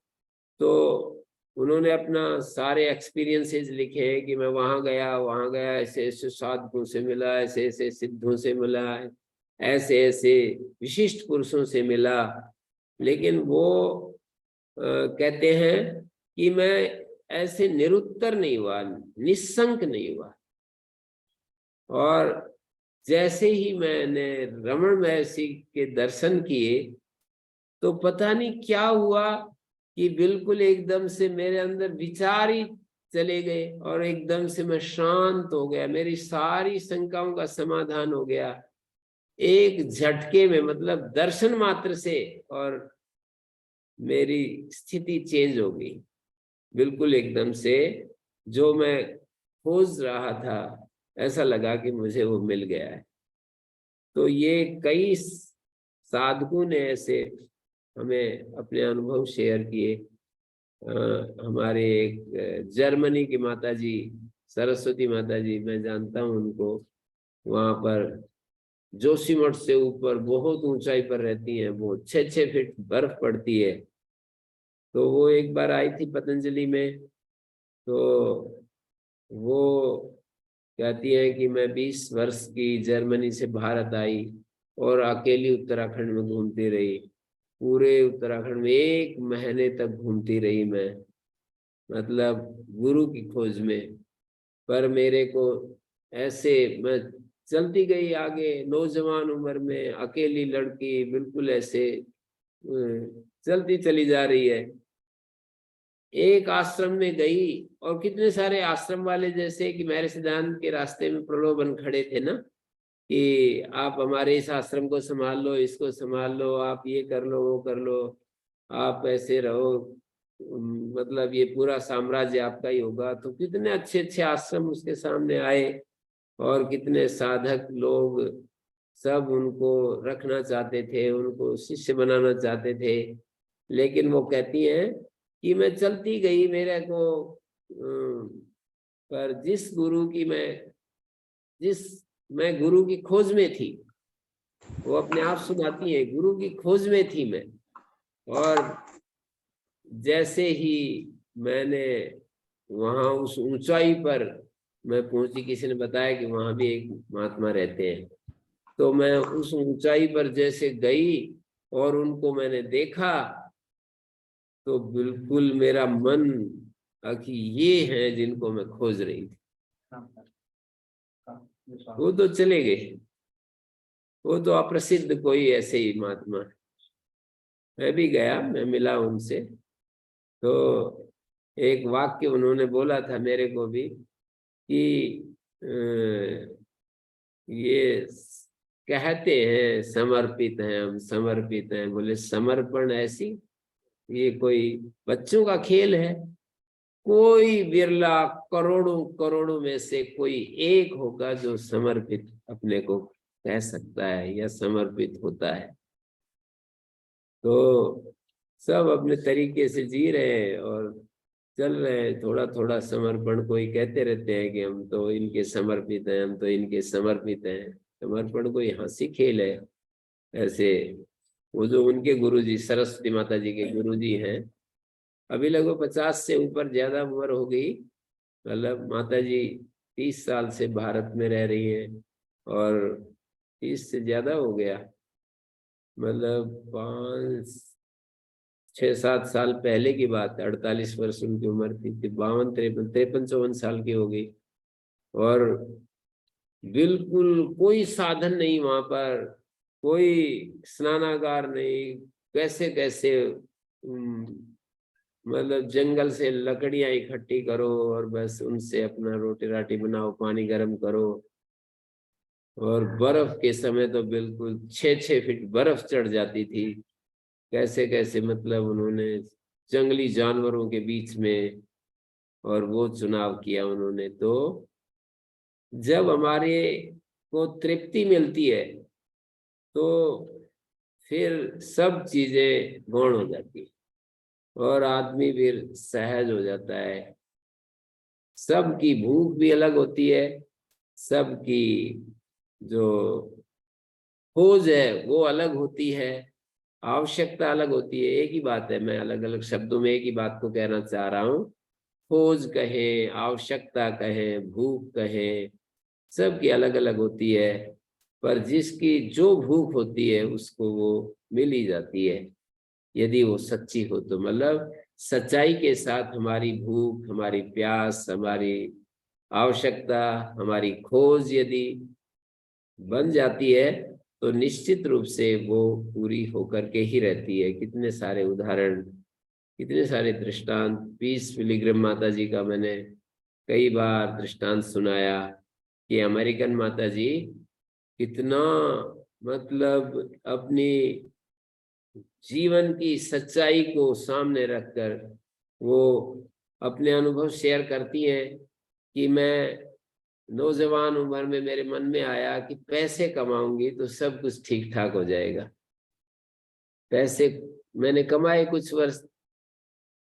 तो उन्होंने अपना सारे एक्सपीरियंसेस लिखे हैं कि मैं वहां गया, ऐसे ऐसे साधुओं से मिला, ऐसे ऐसे सिद्धों से मिला, ऐसे ऐसे विशिष्ट पुरुषों से मिला। लेकिन वो कहते हैं कि मैं ऐसे निरुत्तर नहीं हुआ, निस्संक नहीं हुआ। और जैसे ही मैंने रमण महर्षि के दर्शन किए तो पता नहीं क्या हुआ कि बिल्कुल एकदम से मेरे अंदर विचार ही चले गए और एकदम से मैं शांत हो गया, मेरी सारी शंकाओं का समाधान हो गया एक झटके में, मतलब दर्शन मात्र से। और मेरी स्थिति चेंज हो गई बिल्कुल एकदम से। जो मैं खोज रहा था ऐसा लगा कि मुझे वो मिल गया है। तो ये कई साधकों ने ऐसे हमें अपने अनुभव शेयर किए। हमारे एक जर्मनी की माता जी, सरस्वती माता जी, मैं जानता हूँ उनको। वहां पर जोशीमठ से ऊपर बहुत ऊंचाई पर रहती हैं, वो 6-6 फीट बर्फ पड़ती है। तो वो एक बार आई थी पतंजलि में, तो वो कहती है कि मैं 20 वर्ष की जर्मनी से भारत आई और अकेली उत्तराखंड में घूमती रही। पूरे उत्तराखंड में 1 महीने तक घूमती रही मैं, मतलब गुरु की खोज में। पर मेरे को ऐसे, मैं चलती गई आगे, नौजवान उम्र में अकेली लड़की बिल्कुल ऐसे चलती चली जा रही है। एक आश्रम में गई और कितने सारे आश्रम वाले जैसे कि मेरे सिद्धांत के रास्ते में प्रलोभन खड़े थे ना, कि आप हमारे इस आश्रम को संभाल लो, इसको संभाल लो, आप ये कर लो, वो कर लो, आप ऐसे रहो, मतलब ये पूरा साम्राज्य आपका ही होगा। तो कितने अच्छे अच्छे आश्रम उसके सामने आए और कितने साधक लोग सब उनको रखना चाहते थे, उनको शिष्य बनाना चाहते थे। लेकिन वो कहती हैं कि मैं चलती गई, मेरे को पर जिस मैं गुरु की खोज में थी, वो अपने आप सुनाती है, गुरु की खोज में थी मैं। और जैसे ही मैंने वहां उस ऊंचाई पर मैं पहुंची, किसी ने बताया कि वहां भी एक महात्मा रहते हैं, तो मैं उस ऊंचाई पर जैसे गई और उनको मैंने देखा तो बिल्कुल मेरा मन कि ये हैं जिनको मैं खोज रही थी। वो तो चले गए, वो तो अप्रसिद्ध कोई ऐसे ही महात्मा। मैं भी गया, मैं मिला उनसे, तो एक वाक्य उन्होंने बोला था मेरे को भी कि ये कहते हैं समर्पित हैं, हम समर्पित हैं। बोले समर्पण ऐसी, ये कोई बच्चों का खेल है? कोई बिरला करोड़ों करोड़ों में से कोई एक होगा जो समर्पित अपने को कह सकता है या समर्पित होता है। तो सब अपने तरीके से जी रहे हैं और चल रहे हैं, थोड़ा थोड़ा समर्पण। कोई कहते रहते हैं कि हम तो इनके समर्पित हैं, हम तो इनके समर्पित हैं। समर्पण कोई हंसी खेल है ऐसे। वो जो उनके गुरुजी, सरस्वती माता जी के गुरुजी हैं, अभी लगभग 50 से ऊपर ज्यादा उम्र हो गई। मतलब माता जी 30 साल से भारत में रह रही हैं और 30 से ज्यादा हो गया, मतलब 5-6-7 साल पहले की बात है। 48 वर्ष उनकी उम्र थी, 52-53-53-54 साल की हो गई। और बिल्कुल कोई साधन नहीं वहां पर, कोई स्नानागार नहीं। कैसे कैसे मतलब जंगल से लकड़ियां इकट्ठी करो और बस उनसे अपना रोटी राटी बनाओ, पानी गर्म करो। और बर्फ के समय तो बिल्कुल 6-6 फीट बर्फ चढ़ जाती थी। कैसे कैसे मतलब उन्होंने जंगली जानवरों के बीच में और वो चुनाव किया उन्होंने। तो जब हमारे को तृप्ति मिलती है तो फिर सब चीजें गौण हो जाती है और आदमी फिर सहज हो जाता है। सबकी भूख भी अलग होती है, सबकी जो खोज है वो अलग होती है। आवश्यकता अलग होती है, एक ही बात है, मैं अलग अलग शब्दों में एक ही बात को कहना चाह रहा हूँ। खोज कहें, आवश्यकता कहें, भूख कहें, सबकी अलग अलग होती है, पर जिसकी जो भूख होती है उसको वो मिल ही जाती है, यदि वो सच्ची हो तो। मतलब सच्चाई के साथ हमारी भूख, हमारी प्यास, हमारी आवश्यकता, हमारी खोज यदि बन जाती है तो निश्चित रूप से वो पूरी होकर के ही रहती है। कितने सारे उदाहरण, कितने सारे दृष्टांत, पीस पिलिग्रिम माता जी का मैंने कई बार दृष्टांत सुनाया कि अमेरिकन माता जी कितना, मतलब अपनी जीवन की सच्चाई को सामने रखकर वो अपने अनुभव शेयर करती हैं कि मैं नौजवान उम्र में मेरे मन में आया कि पैसे कमाऊंगी तो सब कुछ ठीक ठाक हो जाएगा। पैसे मैंने कमाए कुछ वर्ष,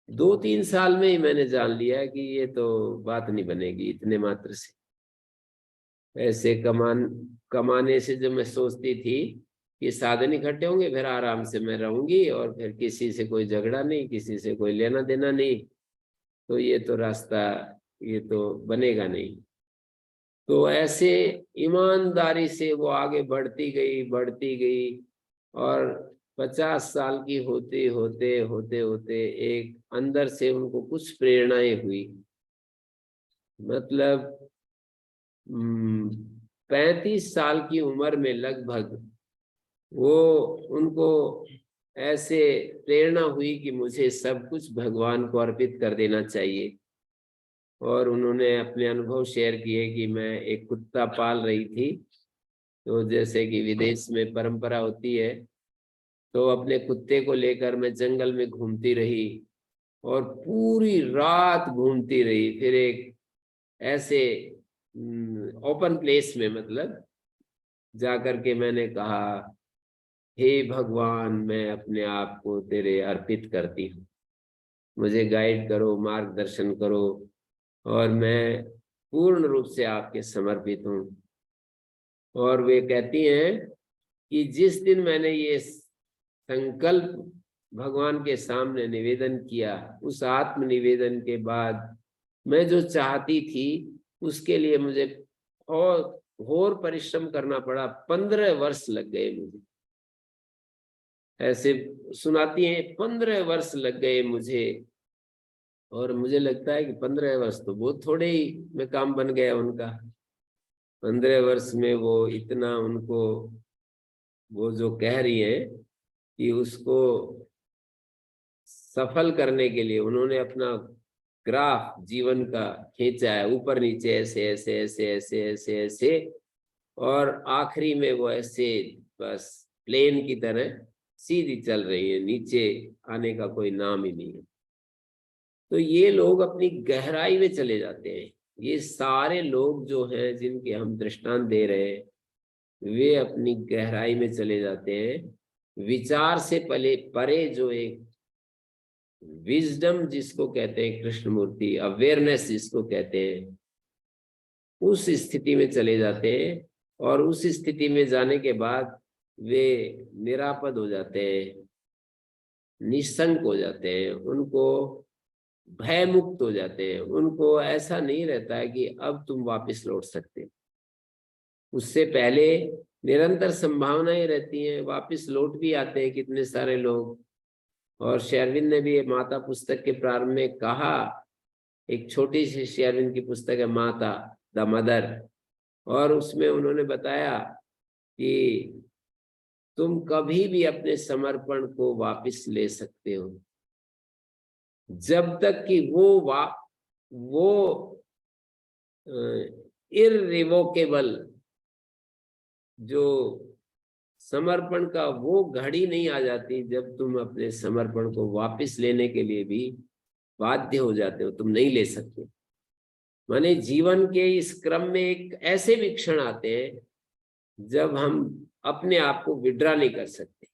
2-3 साल में ही मैंने जान लिया कि ये तो बात नहीं बनेगी इतने मात्र से। पैसे कमाने से जो मैं सोचती थी कि साधन इकट्ठे होंगे, फिर आराम से मैं रहूंगी और फिर किसी से कोई झगड़ा नहीं, किसी से कोई लेना देना नहीं, तो ये तो रास्ता, ये तो बनेगा नहीं। तो ऐसे ईमानदारी से वो आगे बढ़ती गई, बढ़ती गई, और 50 साल की होते होते होते होते एक अंदर से उनको कुछ प्रेरणाएं हुई। मतलब 35 साल की उम्र में लगभग वो, उनको ऐसे प्रेरणा हुई कि मुझे सब कुछ भगवान को अर्पित कर देना चाहिए। और उन्होंने अपने अनुभव शेयर किए कि मैं एक कुत्ता पाल रही थी, तो जैसे कि विदेश में परंपरा होती है, तो अपने कुत्ते को लेकर मैं जंगल में घूमती रही और पूरी रात घूमती रही। फिर एक ऐसे ओपन प्लेस में, मतलब जाकर के मैंने कहा, हे भगवान, मैं अपने आप को तेरे अर्पित करती हूँ, मुझे गाइड करो, मार्गदर्शन करो, और मैं पूर्ण रूप से आपके समर्पित हूँ। और वे कहती हैं कि जिस दिन मैंने ये संकल्प भगवान के सामने निवेदन किया, उस आत्म निवेदन के बाद मैं जो चाहती थी उसके लिए मुझे और घोर परिश्रम करना पड़ा। 15 वर्ष लग गए मुझे, ऐसे सुनाती हैं, 15 वर्ष लग गए मुझे। और मुझे लगता है कि 15 वर्ष तो बहुत थोड़े ही में काम बन गया उनका। 15 वर्ष में वो इतना, उनको वो जो कह रही है कि उसको सफल करने के लिए उन्होंने अपना ग्राफ जीवन का खींचा है, ऊपर नीचे ऐसे ऐसे ऐसे ऐसे ऐसे ऐसे, और आखिरी में वो ऐसे बस प्लेन की तरह सीधी चल रही है, नीचे आने का कोई नाम ही नहीं है। तो ये लोग अपनी गहराई में चले जाते हैं। ये सारे लोग जो हैं जिनके हम दृष्टांत दे रहे हैं, वे अपनी गहराई में चले जाते हैं। विचार से पले परे जो एक विजडम जिसको कहते हैं, कृष्णमूर्ति अवेयरनेस जिसको कहते हैं, उस स्थिति में चले जाते हैं। और उस स्थिति में जाने के बाद वे निरापद हो जाते हैं, निशंक हो जाते हैं, उनको भय मुक्त हो जाते हैं। उनको ऐसा नहीं रहता है कि अब तुम वापस लौट सकते, उससे पहले निरंतर संभावनाएं रहती हैं, वापस लौट भी आते हैं कितने सारे लोग। और शेरविन ने भी माता पुस्तक के प्रारंभ में कहा, एक छोटी सी शेरविन की पुस्तक है माता द मदर, और उसमें उन्होंने बताया कि तुम कभी भी अपने समर्पण को वापस ले सकते हो, जब तक कि वो इररिवोकेबल जो समर्पण का वो घड़ी नहीं आ जाती जब तुम अपने समर्पण को वापस लेने के लिए भी बाध्य हो जाते हो, तुम नहीं ले सकते। माने जीवन के इस क्रम में एक ऐसे भी क्षण आते हैं जब हम अपने आप को विड्रा नहीं कर सकते,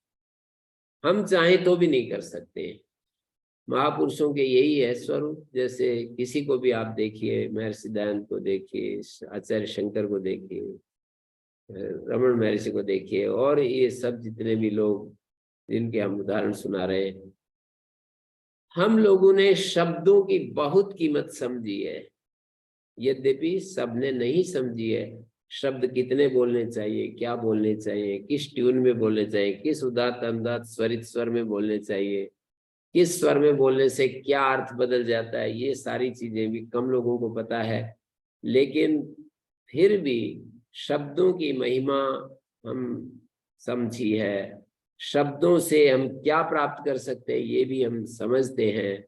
हम चाहें तो भी नहीं कर सकते। महापुरुषों के यही है स्वरूप। जैसे किसी को भी आप देखिए, महर्षि दयानंद को देखिए, आचार्य शंकर को देखिए, रमन महर्षि को देखिए, और ये सब जितने भी लोग जिनके हम उदाहरण सुना रहे हैं। हम लोगों ने शब्दों की बहुत कीमत समझी है, यद्यपि सबने नहीं समझी है। शब्द कितने बोलने चाहिए, क्या बोलने चाहिए, किस ट्यून में बोलने चाहिए, किस उदात्त अनुदात्त स्वरित स्वर में बोलने चाहिए, किस स्वर में बोलने से क्या अर्थ बदल जाता है, ये सारी चीजें भी कम लोगों को पता है। लेकिन फिर भी शब्दों की महिमा हम समझी है, शब्दों से हम क्या प्राप्त कर सकते हैं ये भी हम समझते हैं।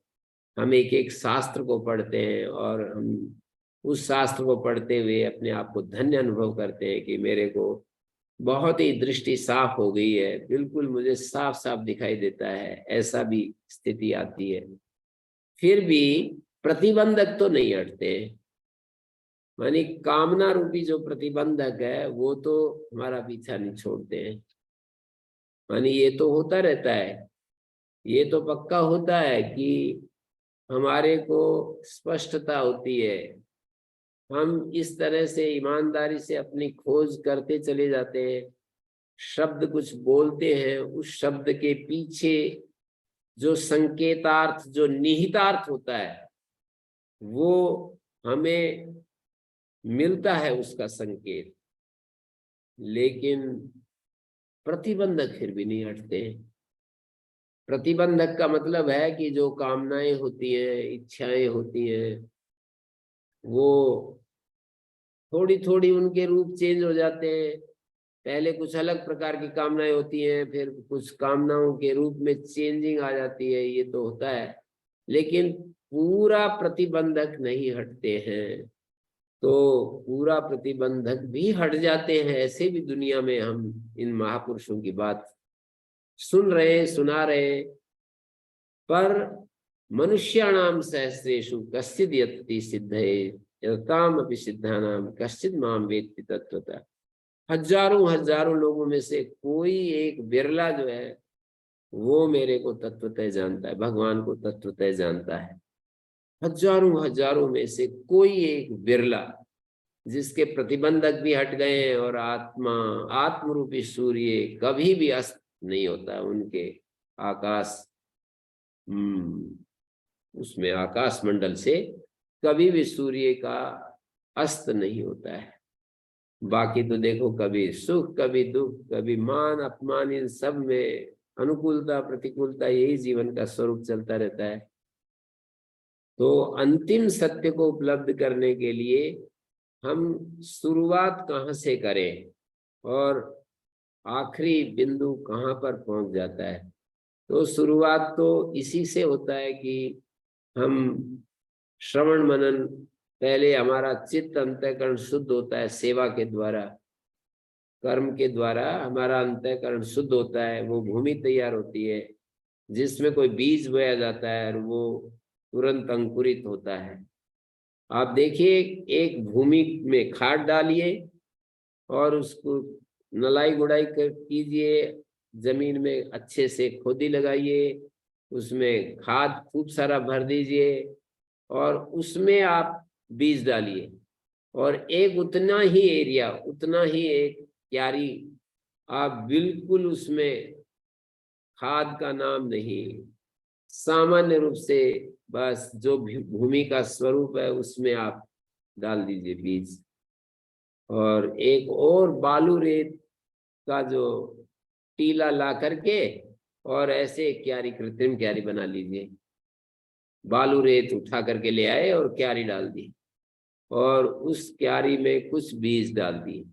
हम एक एक शास्त्र को पढ़ते हैं और हम उस शास्त्र को पढ़ते हुए अपने आप को धन्य अनुभव करते हैं कि मेरे को बहुत ही दृष्टि साफ हो गई है, बिल्कुल मुझे साफ साफ दिखाई देता है, ऐसा भी स्थिति आती है। फिर भी प्रतिबंधक तो नहीं हटते, मानी कामना रूपी जो प्रतिबंधक है वो तो हमारा पीछा नहीं छोड़ते हैं। मानी ये तो होता रहता है, ये तो पक्का होता है कि हमारे को स्पष्टता होती है, हम इस तरह से ईमानदारी से अपनी खोज करते चले जाते हैं, शब्द कुछ बोलते हैं, उस शब्द के पीछे जो संकेतार्थ, जो निहितार्थ होता है वो हमें मिलता है उसका संकेत, लेकिन प्रतिबंधक फिर भी नहीं हटते। प्रतिबंधक का मतलब है कि जो कामनाएं होती हैं, इच्छाएं होती हैं, वो थोड़ी थोड़ी उनके रूप चेंज हो जाते हैं। पहले कुछ अलग प्रकार की कामनाएं होती हैं, फिर कुछ कामनाओं के रूप में चेंजिंग आ जाती है, ये तो होता है, लेकिन पूरा प्रतिबंधक नहीं हटते हैं। तो पूरा प्रतिबंधक भी हट जाते हैं, ऐसे भी दुनिया में हम इन महापुरुषों की बात सुन रहे हैं, सुना रहे हैं। पर मनुष्याणाम सहस्रेषु कश्चिद यत्ति सिद्धये यताम अपि सिद्धानाम कश्चिद माम वेत्ति तत्वतः। हजारों हजारों लोगों में से कोई एक बिरला जो है वो मेरे को तत्वतः जानता है, भगवान को तत्वतः जानता है। हजारों हजारों में से कोई एक बिरला, जिसके प्रतिबंधक भी हट गए हैं और आत्मा, आत्मरूपी सूर्य कभी भी अस्त नहीं होता उनके आकाश, उसमें आकाश मंडल से कभी भी सूर्य का अस्त नहीं होता है। बाकी तो देखो, कभी सुख कभी दुख, कभी मान अपमान, इन सब में अनुकूलता प्रतिकूलता, यही जीवन का स्वरूप चलता रहता है। तो अंतिम सत्य को उपलब्ध करने के लिए हम शुरुआत कहाँ से करें और आखिरी बिंदु कहाँ पर पहुंच जाता है। तो शुरुआत तो इसी से होता है कि हम श्रवण मनन, पहले हमारा चित्त अंतःकरण शुद्ध होता है सेवा के द्वारा, कर्म के द्वारा हमारा अंतःकरण शुद्ध होता है, वो भूमि तैयार होती है जिसमें कोई बीज बोया जाता है और वो तुरंत अंकुरित होता है। आप देखिए, एक भूमि में खाद डालिए और उसको नलाई गुड़ाई कीजिए, जमीन में अच्छे से खोदी लगाइए, उसमें खाद खूब सारा भर दीजिए और उसमें आप बीज डालिए, और एक उतना ही एरिया, उतना ही एक क्यारी आप बिल्कुल उसमें खाद का नाम नहीं, सामान्य रूप से बस जो भूमि का स्वरूप है उसमें आप डाल दीजिए बीज, और एक और बालू रेत का जो टीला ला करके और ऐसे क्यारी, कृत्रिम क्यारी बना लीजिए। बालू रेत उठा करके ले आए और क्यारी डाल दी और उस क्यारी में कुछ बीज डाल दिए,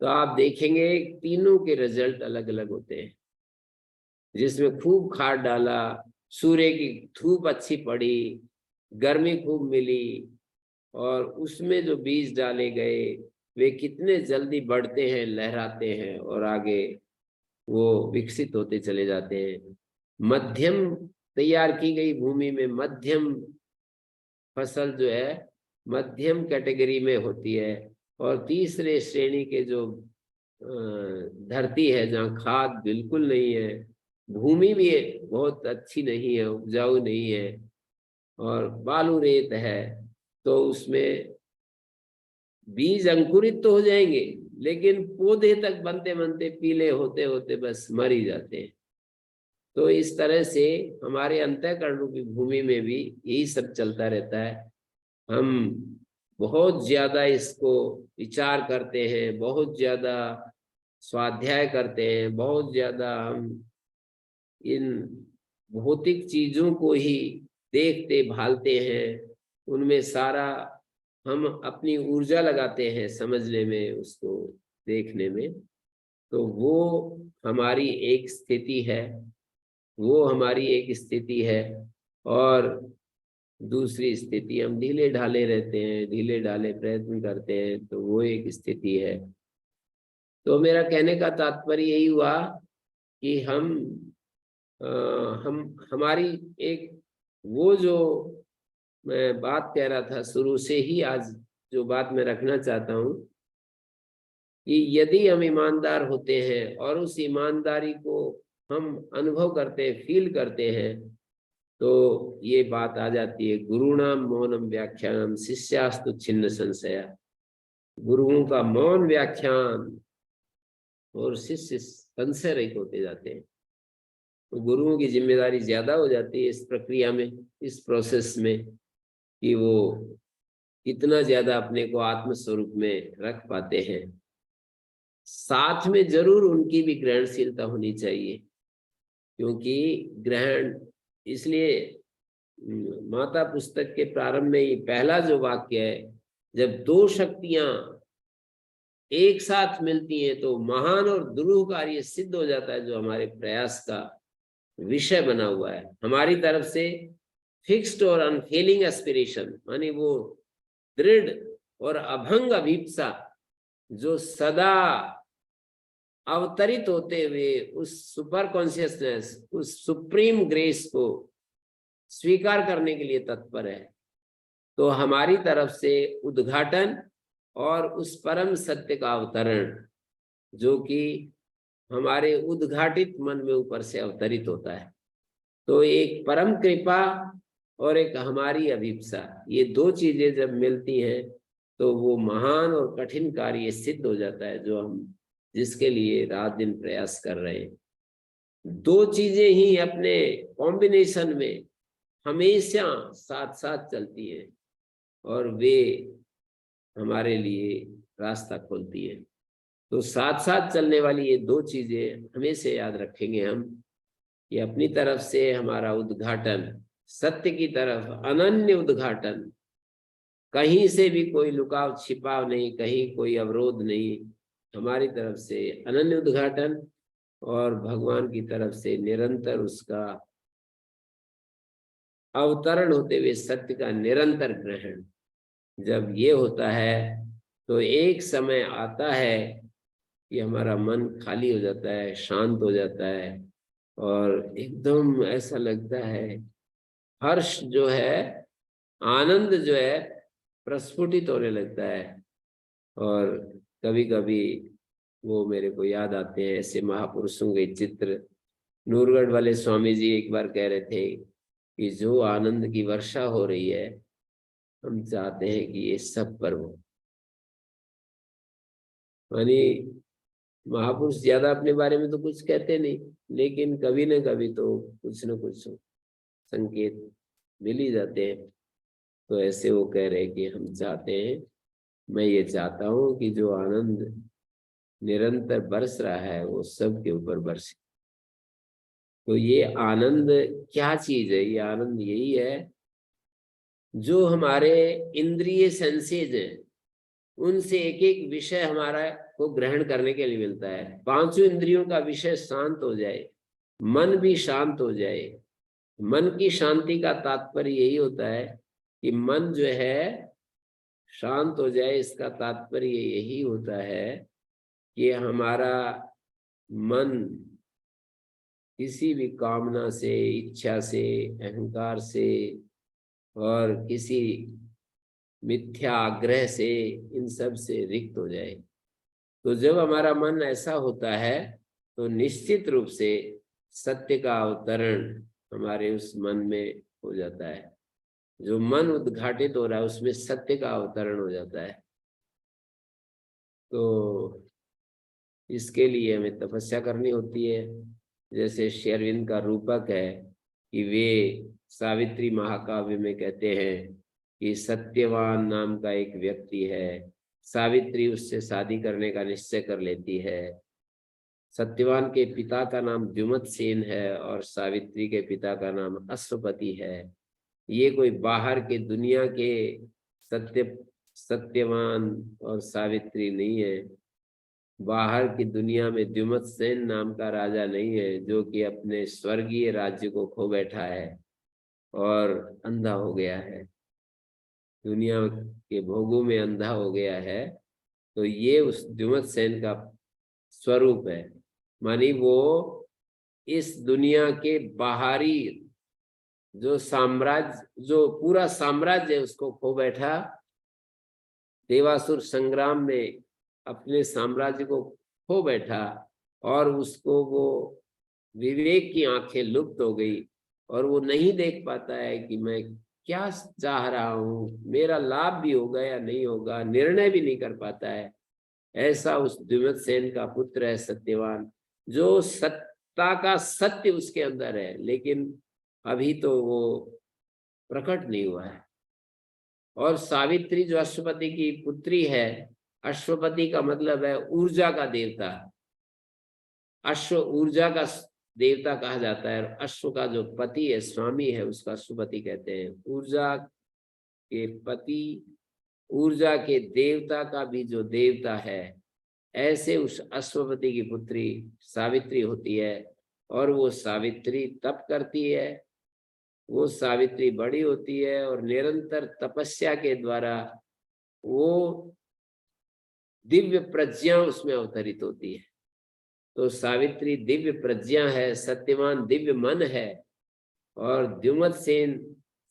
तो आप देखेंगे तीनों के रिजल्ट अलग अलग होते हैं। जिसमें खूब खाद डाला, सूर्य की धूप अच्छी पड़ी, गर्मी खूब मिली, और उसमें जो बीज डाले गए वे कितने जल्दी बढ़ते हैं, लहराते हैं और आगे वो विकसित होते चले जाते हैं। मध्यम तैयार की गई भूमि में मध्यम फसल जो है मध्यम कैटेगरी में होती है, और तीसरे श्रेणी के जो धरती है जहाँ खाद बिल्कुल नहीं है, भूमि भी बहुत अच्छी नहीं है, उपजाऊ नहीं है और बालू रेत है, तो उसमें बीज अंकुरित तो हो जाएंगे लेकिन पौधे तक बनते बनते पीले होते होते बस मर ही जाते हैं। तो इस तरह से हमारे अंतःकरण रूपी भूमि में भी यही सब चलता रहता है। हम बहुत ज्यादा इसको विचार करते हैं, बहुत ज्यादा स्वाध्याय करते हैं, बहुत ज्यादा हम इन भौतिक चीजों को ही देखते भालते हैं, उनमें सारा हम अपनी ऊर्जा लगाते हैं समझने में, उसको देखने में। तो वो हमारी एक स्थिति है, वो हमारी एक स्थिति है। और दूसरी स्थिति हम ढीले ढाले रहते हैं, ढीले ढाले प्रयत्न करते हैं, तो वो एक स्थिति है। तो मेरा कहने का तात्पर्य यही हुआ कि अ, हम हमारी एक वो जो मैं बात कह रहा था शुरू से ही, आज जो बात मैं रखना चाहता हूँ कि यदि हम ईमानदार होते हैं और उस ईमानदारी को हम अनुभव करते हैं, फील करते हैं, तो ये बात आ जाती है, गुरुणाम मौनम व्याख्यानम शिष्यास्तु छिन्न संशया। गुरुओं का मौन व्याख्यान और शिष्य संशय रहित होते जाते हैं। तो गुरुओं की जिम्मेदारी ज्यादा हो जाती है इस प्रक्रिया में, इस प्रोसेस में, कि वो कितना ज्यादा अपने को आत्म स्वरूप में रख पाते हैं। साथ में जरूर उनकी भी ग्रहणशीलता होनी चाहिए, क्योंकि ग्रहण इसलिए माता पुस्तक के प्रारंभ में ही पहला जो वाक्य है, जब दो शक्तियां एक साथ मिलती हैं तो महान और दुरूह कार्य सिद्ध हो जाता है, जो हमारे प्रयास का विषय बना हुआ है। हमारी तरफ से फिक्स्ड और अनफेलिंग एस्पिरेशन, मानी वो दृढ़ और अभंग अभिप्सा जो सदा अवतरित होते हुए उस सुपर कॉन्शियसनेस, उस सुप्रीम ग्रेस को स्वीकार करने के लिए तत्पर है। तो हमारी तरफ से उद्घाटन और उस परम सत्य का अवतरण, जो कि हमारे उद्घाटित मन में ऊपर से अवतरित होता है। तो एक परम कृपा और एक हमारी अभिप्सा, ये दो चीजें जब मिलती हैं तो वो महान और कठिन कार्य सिद्ध हो जाता है, जो हम जिसके लिए रात दिन प्रयास कर रहे हैं। दो चीजें ही अपने कॉम्बिनेशन में हमेशा साथ साथ चलती हैं और वे हमारे लिए रास्ता खोलती है। तो साथ साथ चलने वाली ये दो चीजें हमेशा याद रखेंगे हम, कि अपनी तरफ से हमारा उद्घाटन, सत्य की तरफ अनन्य उद्घाटन, कहीं से भी कोई लुकाव छिपाव नहीं, कहीं कोई अवरोध नहीं, हमारी तरफ से अनन्य उद्घाटन, और भगवान की तरफ से निरंतर उसका अवतरण होते हुए सत्य का निरंतर ग्रहण। जब ये होता है तो एक समय आता है कि हमारा मन खाली हो जाता है, शांत हो जाता है, और एकदम ऐसा लगता है, हर्ष जो है, आनंद जो है प्रस्फुटित होने लगता है। और कभी कभी वो मेरे को याद आते हैं ऐसे महापुरुषों के चित्र। नूरगढ़ वाले स्वामी जी एक बार कह रहे थे कि जो आनंद की वर्षा हो रही है, हम चाहते हैं कि ये सब पर हो। यानी महापुरुष ज्यादा अपने बारे में तो कुछ कहते नहीं, लेकिन कभी न कभी तो कुछ न कुछ संकेत मिल ही जाते हैं। तो ऐसे वो कह रहे कि हम चाहते हैं, मैं ये चाहता हूँ कि जो आनंद निरंतर बरस रहा है वो सबके ऊपर बरसे। तो ये आनंद क्या चीज है? ये आनंद यही है जो हमारे इंद्रिय सेंसेज हैं, उनसे एक एक विषय हमारा को ग्रहण करने के लिए मिलता है। पांचों इंद्रियों का विषय शांत हो जाए, मन भी शांत हो जाए। मन की शांति का तात्पर्य यही होता है कि मन जो है शांत हो जाए। इसका तात्पर्य यही होता है कि हमारा मन किसी भी कामना से, इच्छा से, अहंकार से और किसी मिथ्या आग्रह से, इन सब से रिक्त हो जाए। तो जब हमारा मन ऐसा होता है तो निश्चित रूप से सत्य का अवतरण हमारे उस मन में हो जाता है। जो मन उद्घाटित हो रहा है उसमें सत्य का अवतरण हो जाता है। तो इसके लिए हमें तपस्या करनी होती है। जैसे श्री अरविंद का रूपक है कि वे सावित्री महाकाव्य में कहते हैं कि सत्यवान नाम का एक व्यक्ति है, सावित्री उससे शादी करने का निश्चय कर लेती है। सत्यवान के पिता का नाम द्युमत सेन है और सावित्री के पिता का नाम अश्वपति है। ये कोई बाहर के दुनिया के सत्यवान और सावित्री नहीं है। बाहर की दुनिया में द्युमत सेन नाम का राजा नहीं है जो कि अपने स्वर्गीय राज्य को खो बैठा है और अंधा हो गया है, दुनिया के भोगों में अंधा हो गया है। तो ये उस द्युमत सेन का स्वरूप है। मानी वो इस दुनिया के बाहरी जो साम्राज्य, जो पूरा साम्राज्य है उसको खो बैठा, देवासुर संग्राम में अपने साम्राज्य को खो बैठा और उसको वो विवेक की आंखें लुप्त हो गई और वो नहीं देख पाता है कि मैं क्या चाह रहा हूँ, मेरा लाभ भी होगा या नहीं होगा, निर्णय भी नहीं कर पाता है। ऐसा उस द्युमत सेन का पुत्र है सत्यवान, जो सत्ता का सत्य उसके अंदर है, लेकिन अभी तो वो प्रकट नहीं हुआ है। और सावित्री जो अश्वपति की पुत्री है, अश्वपति का मतलब है ऊर्जा का देवता। अश्व ऊर्जा का देवता कहा जाता है और अश्व का जो पति है, स्वामी है, उसका अश्वपति कहते हैं। ऊर्जा के पति, ऊर्जा के देवता का भी जो देवता है, ऐसे उस अश्वपति की पुत्री सावित्री होती है। और वो सावित्री तप करती है, वो सावित्री बड़ी होती है और निरंतर तपस्या के द्वारा वो दिव्य प्रज्ञा उसमें अवतरित होती है। तो सावित्री दिव्य प्रज्ञा है, सत्यवान दिव्य मन है और द्युमत सेन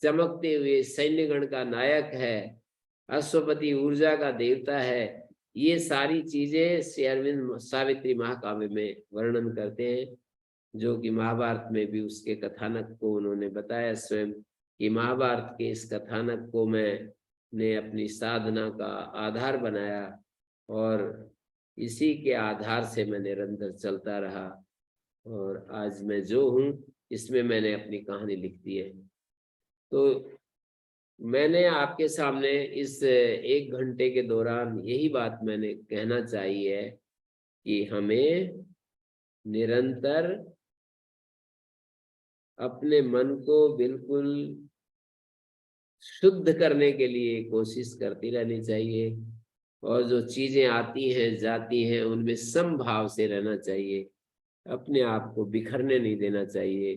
चमकते हुए सैन्यगण का नायक है, अश्वपति ऊर्जा का देवता है। ये सारी चीजें श्री अरविंद सावित्री महाकाव्य में वर्णन करते हैं, जो कि महाभारत में भी उसके कथानक को उन्होंने बताया स्वयं कि महाभारत के इस कथानक को मैंने अपनी साधना का आधार बनाया और इसी के आधार से मैं निरंतर चलता रहा और आज मैं जो हूँ इसमें मैंने अपनी कहानी लिख दी है। तो मैंने आपके सामने इस 1 घंटे के दौरान यही बात मैंने कहना चाहिए कि हमें निरंतर अपने मन को बिल्कुल शुद्ध करने के लिए कोशिश करती रहनी चाहिए और जो चीजें आती हैं जाती हैं उनमें समभाव से रहना चाहिए। अपने आप को बिखरने नहीं देना चाहिए,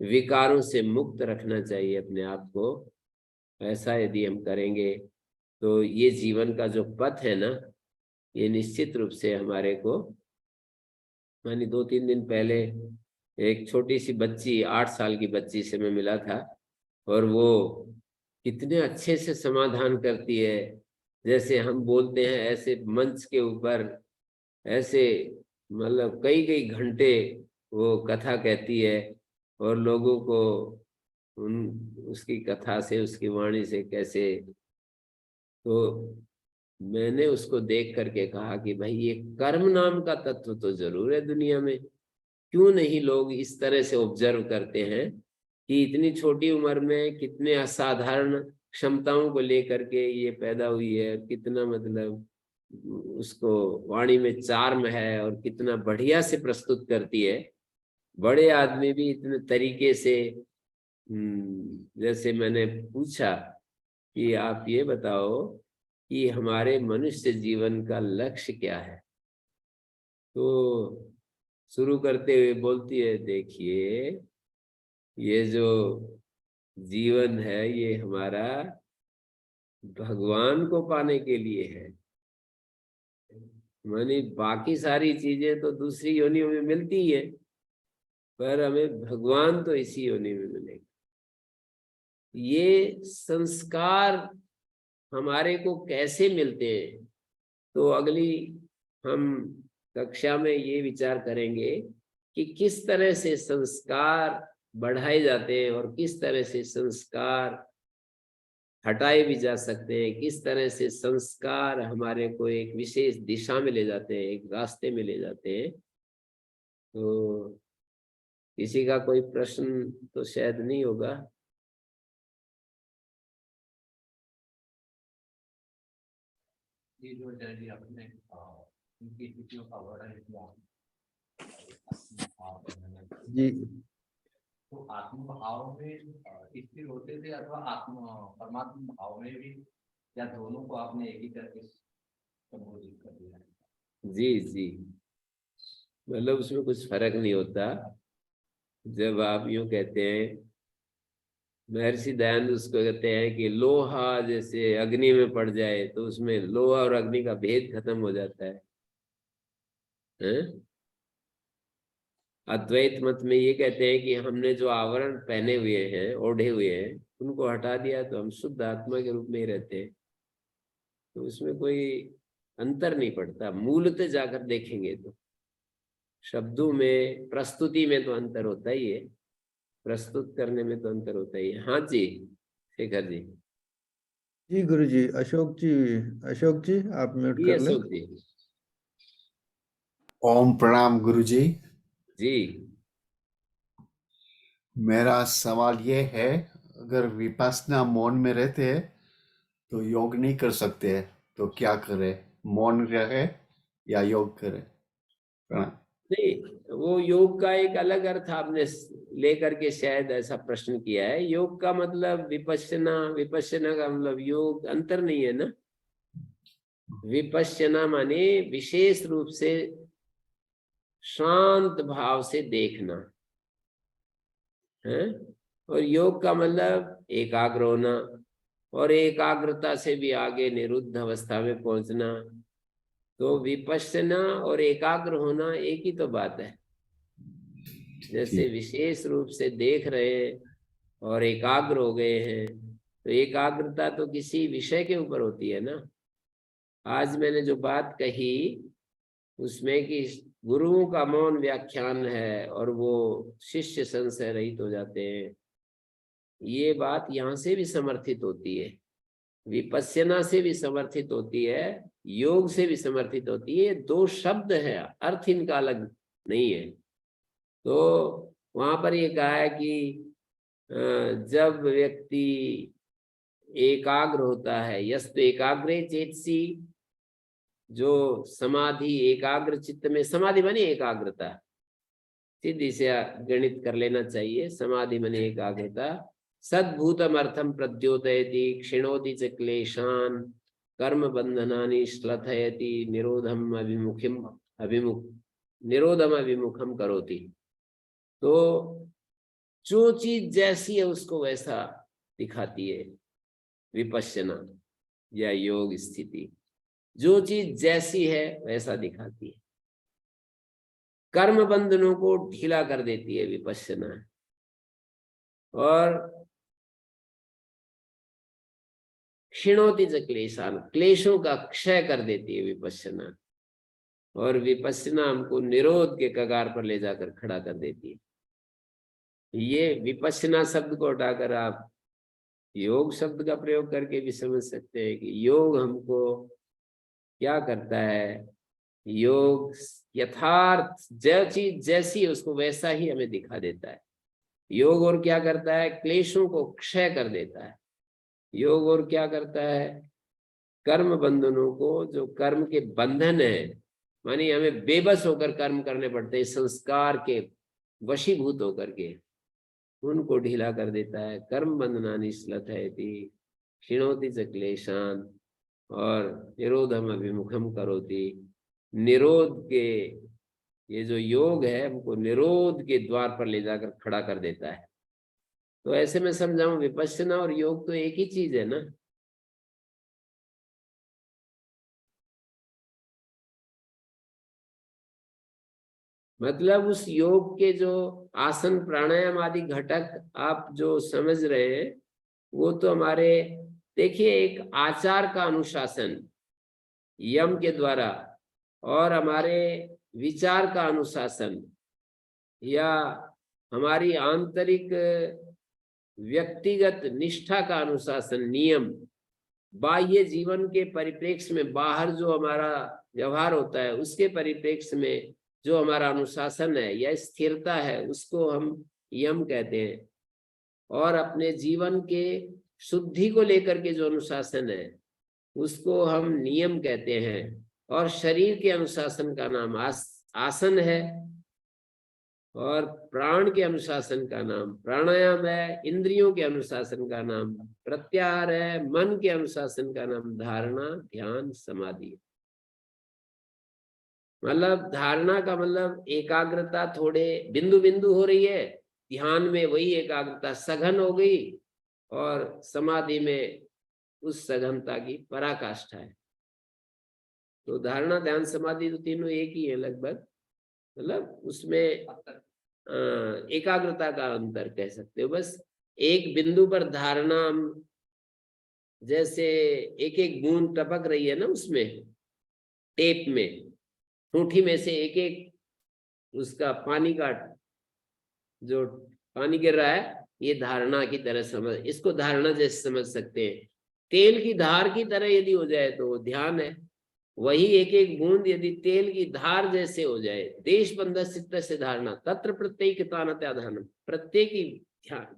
विकारों से मुक्त रखना चाहिए अपने आप को। ऐसा यदि हम करेंगे तो ये जीवन का जो पथ है ना, ये निश्चित रूप से हमारे को, मानी 2-3 दिन पहले एक छोटी सी बच्ची, 8 साल की बच्ची से मैं मिला था और वो कितने अच्छे से समाधान करती है। जैसे हम बोलते हैं ऐसे मंच के ऊपर ऐसे, मतलब कई कई घंटे वो कथा कहती है और लोगों को उन उसकी कथा से, उसकी वाणी से कैसे। तो मैंने उसको देख करके कहा कि भाई ये कर्म नाम का तत्व तो जरूर है दुनिया में। क्यों नहीं लोग इस तरह से ऑब्जर्व करते हैं कि इतनी छोटी उम्र में कितने असाधारण क्षमताओं को लेकर के ये पैदा हुई है, कितना मतलब उसको वाणी में चार्म है और कितना बढ़िया से प्रस्तुत करती है। बड़े आदमी भी इतने तरीके से जैसे मैंने पूछा कि आप ये बताओ कि हमारे मनुष्य जीवन का लक्ष्य क्या है, तो शुरू करते हुए बोलती है, देखिए ये जो जीवन है ये हमारा भगवान को पाने के लिए है। मानी बाकी सारी चीजें तो दूसरी योनियों में मिलती है, पर हमें भगवान तो इसी योनि में मिलेगा। ये संस्कार हमारे को कैसे मिलते हैं, तो अगली हम कक्षा में ये विचार करेंगे कि किस तरह से संस्कार बढ़ाए जाते हैं और किस तरह से संस्कार हटाए भी जा सकते हैं, किस तरह से संस्कार हमारे को एक विशेष दिशा में ले जाते हैं, एक रास्ते में ले जाते हैं। तो किसी का कोई प्रश्न तो शायद नहीं होगा। ये जो डैडी आपने इनकी स्थितियों का वर्णन किया जी, तो आत्म भाव में स्थिर होते थे अथवा आत्म परमात्मा भाव में भी, या दोनों को आपने एक ही करके संबोधित कर दिया? जी जी, मतलब उसमें कुछ फर्क नहीं होता। जब आप यूं कहते हैं, महर्षि दयानंद उसको कहते हैं कि लोहा जैसे अग्नि में पड़ जाए तो उसमें लोहा और अग्नि का भेद खत्म हो जाता है। अद्वैत मत में ये कहते हैं कि हमने जो आवरण पहने हुए हैं, ओढ़े हुए हैं, उनको हटा दिया तो हम शुद्ध आत्मा के रूप में ही रहते हैं। तो उसमें कोई अंतर नहीं पड़ता। मूलतः जाकर देखेंगे तो शब्दों में, प्रस्तुति में तो अंतर होता ही है, प्रस्तुत करने में तो अंतर होता ही है। हाँ जी शेखर जी। जी गुरु जी। अशोक जी आप म्यूट जी कर लें। अशोक जी। ओम प्रणाम गुरुजी। जी मेरा सवाल ये है, अगर विपश्यना मौन में रहते हैं तो योग नहीं कर सकते हैं, तो क्या करें? मौन रहे या योग करें? प्रणाम। नहीं, वो योग का एक अलग अर्थ आपने लेकर के शायद ऐसा प्रश्न किया है। योग का मतलब विपश्यना, विपश्यना का मतलब योग, अंतर नहीं है ना। विपश्यना माने विशेष रूप से शांत भाव से देखना है, और योग का मतलब एकाग्र होना, और एकाग्रता से भी आगे निरुद्ध अवस्था में पहुंचना। तो विपश्यना और एकाग्र होना एक ही तो बात है। जैसे ठीक। विशेष रूप से देख रहे हैं और एकाग्र हो गए हैं, तो एकाग्रता तो किसी विषय के ऊपर होती है ना। आज मैंने जो बात कही उसमें कि गुरुओं का मौन व्याख्यान है और वो शिष्य संशय रहित हो जाते हैं, ये बात यहाँ से भी समर्थित होती है, विपश्यना से भी समर्थित होती है, योग से भी समर्थित होती है। दो शब्द है, अर्थ इनका अलग नहीं है। तो वहां पर ये कहा है कि जब व्यक्ति एकाग्र होता है, यस्त एकाग्रे चेतसी, जो समाधि एकाग्र चित्त में, समाधि बनी एकाग्रता, सीधी से गणित कर लेना चाहिए, समाधि बनी एकाग्रता। सद्भूतम अर्थम प्रद्योतयति क्षिणोति च क्लेशान कर्म बंधनानि श्लथयति निरोधम अभिमुखम करोति। तो जो चीज जैसी है उसको वैसा दिखाती है विपश्यना या योग स्थिति। जो चीज जैसी है वैसा दिखाती है, कर्म बंधनों को ढीला कर देती है विपश्यना, और क्षिणोति च क्लेशान, क्लेशों का क्षय कर देती है विपश्यना, और विपश्यना हमको निरोध के कगार पर ले जाकर खड़ा कर देती है। ये विपश्यना शब्द को हटाकर आप योग शब्द का प्रयोग करके भी समझ सकते हैं कि योग हमको क्या करता है। योग यथार्थ जो चीज जैसी है उसको वैसा ही हमें दिखा देता है। योग और क्या करता है, क्लेशों को क्षय कर देता है। योग और क्या करता है, कर्म बंधनों को, जो कर्म के बंधन है, मानी हमें बेबस होकर कर्म करने पड़ते हैं, संस्कार के वशीभूत होकर के, उनको ढीला कर देता है। कर्म बंधनानि श्लथयति क्षिणोति च क्लेशान और निरोधम अभिमुखम करोति। निरोध के, ये जो योग है हमको निरोध के द्वार पर ले जाकर खड़ा कर देता है। तो ऐसे में समझाऊं, विपश्यना और योग तो एक ही चीज है ना। मतलब उस योग के जो आसन प्राणायाम आदि घटक आप जो समझ रहे हैं, वो तो हमारे, देखिए, एक आचार का अनुशासन यम के द्वारा, और हमारे विचार का अनुशासन, या हमारी आंतरिक व्यक्तिगत निष्ठा का अनुशासन, नियम, बाह्य जीवन के परिप्रेक्ष्य में, बाहर जो हमारा व्यवहार होता है उसके परिप्रेक्ष्य में जो हमारा अनुशासन है या स्थिरता है उसको हम यम कहते हैं। और अपने जीवन के शुद्धि को लेकर के जो अनुशासन है उसको हम नियम कहते हैं। और शरीर के अनुशासन का नाम आसन है, और प्राण के अनुशासन का नाम प्राणायाम है, इंद्रियों के अनुशासन का नाम प्रत्याहार है, मन के अनुशासन का नाम धारणा, ध्यान, समाधि। मतलब धारणा का मतलब एकाग्रता थोड़े बिंदु बिंदु हो रही है, ध्यान में वही एकाग्रता सघन हो गई, और समाधि में उस सघनता की पराकाष्ठा है। तो धारणा, ध्यान, समाधि तो तीनों एक ही है लगभग, मतलब उसमें एकाग्रता का अंतर कह सकते हो। बस एक बिंदु पर धारणा, जैसे एक एक बूंद टपक रही है ना उसमें, टेप में, ठूठी में से एक एक उसका पानी का जो पानी गिर रहा है, ये धारणा की तरह समझ, इसको धारणा जैसे समझ सकते हैं। तेल की धार की तरह यदि हो जाए तो ध्यान है। वही एक एक बूंद यदि तेल की धार जैसे हो जाए, देश बंध चित्त से धारणा, तत्र प्रत्येक तानत्याधानम, प्रत्येक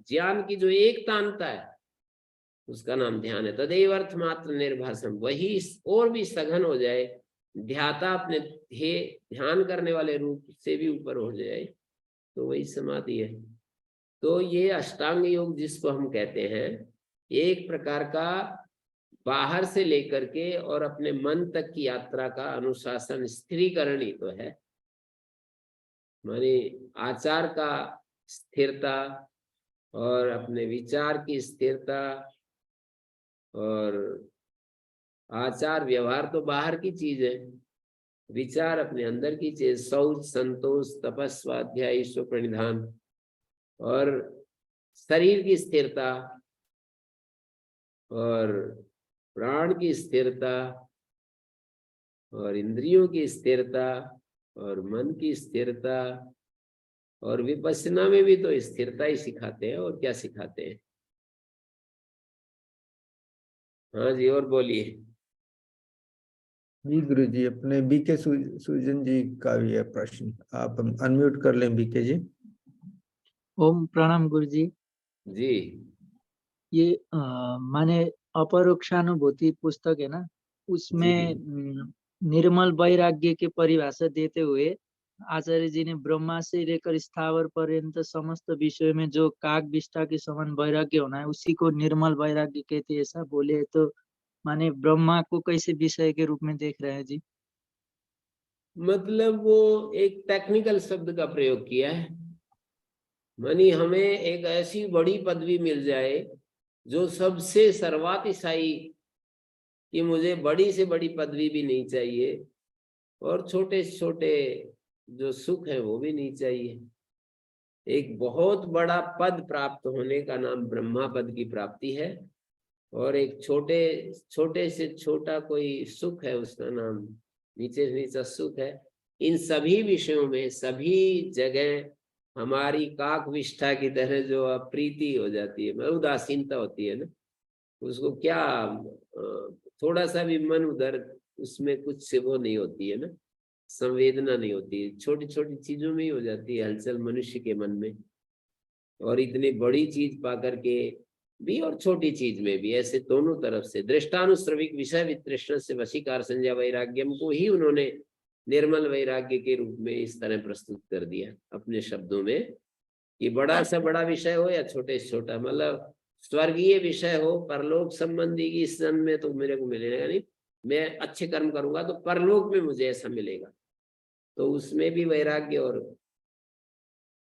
ज्ञान की जो एक तानता है उसका नाम ध्यान है। तदेव अर्थ मात्र निर्भासम, वही और भी सघन हो जाए, ध्याता अपने ध्यान करने वाले रूप से भी ऊपर हो जाए, तो वही समाधि है। तो ये अष्टांग योग जिसको हम कहते हैं, एक प्रकार का बाहर से लेकर के और अपने मन तक की यात्रा का अनुशासन, स्थिरीकरण ही तो है। माने आचार का स्थिरता और अपने विचार की स्थिरता, और आचार व्यवहार तो बाहर की चीज है, विचार अपने अंदर की चीज, शौच, संतोष, तपस्वाध्याय, ईश्वर प्रणिधान, और शरीर की स्थिरता, और प्राण की स्थिरता, और इंद्रियों की स्थिरता, और मन की स्थिरता। और विपश्यना में भी तो स्थिरता ही सिखाते हैं, और क्या सिखाते हैं। हाँ जी, और बोलिए। जी गुरु जी, अपने बीके सुजन जी का भी है प्रश्न, आप अनम्यूट कर लें बीके जी। ओम प्रणाम गुरु जी। जी ये माने अपरोक्षानुभूति पुस्तक है ना, उसमें निर्मल वैराग्य की परिभाषा देते हुए आचार्य जी ने ब्रह्मा से लेकर स्थावर पर्यंत समस्त विषय में जो काग विष्ठा के समान वैराग्य होना है उसी को निर्मल वैराग्य कहते, ऐसा बोले। तो माने ब्रह्मा को कैसे विषय के रूप में देख रहे हैं जी? मतलब वो एक टेक्निकल शब्द का प्रयोग किया है। मानी हमें एक ऐसी बड़ी पदवी मिल जाए जो सबसे सर्वातिशायी, कि मुझे बड़ी से बड़ी पदवी भी नहीं चाहिए, और छोटे छोटे जो सुख है वो भी नहीं चाहिए। एक बहुत बड़ा पद प्राप्त होने का नाम ब्रह्मा पद की प्राप्ति है, और एक छोटे छोटे से छोटा कोई सुख है उसका नाम नीचे से नीचा सुख है। इन सभी विषयों में सभी जगह हमारी काक विष्ठा की तरह जो अप्रीति हो जाती है, उदासीनता होती है ना, उसको क्या थोड़ा सा भी मन उधर, उसमें कुछ से वो नहीं होती है ना, संवेदना नहीं होती है, छोटी छोटी चीजों में ही हो जाती है हलचल मनुष्य के मन में। और इतनी बड़ी चीज पा करके भी और छोटी चीज में भी, ऐसे दोनों तरफ से दृष्टानुश्रविक विषय वितृष्ण से वशीकार संज्ञा वैराग्यम को ही उन्होंने निर्मल वैराग्य के रूप में इस तरह प्रस्तुत कर दिया अपने शब्दों में, कि बड़ा से बड़ा विषय हो या छोटे से छोटा, मतलब स्वर्गीय विषय हो, परलोक संबंधी की इस जन्म में तो मेरे को मिलेगा नहीं, मैं अच्छे कर्म करूंगा तो परलोक में मुझे ऐसा मिलेगा, तो उसमें भी वैराग्य, और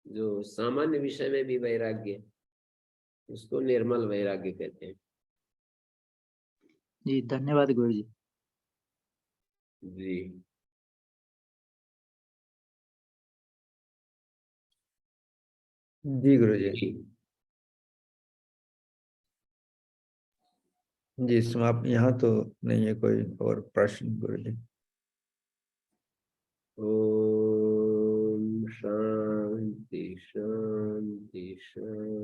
जो सामान्य विषय में भी वैराग्य, उसको निर्मल वैराग्य कहते हैं। जी धन्यवाद गुरु जी। जी जी गुरु जी। जी समाप्त, यहाँ तो नहीं है कोई और प्रश्न गुरु जी। ओम शांति शांति शांति।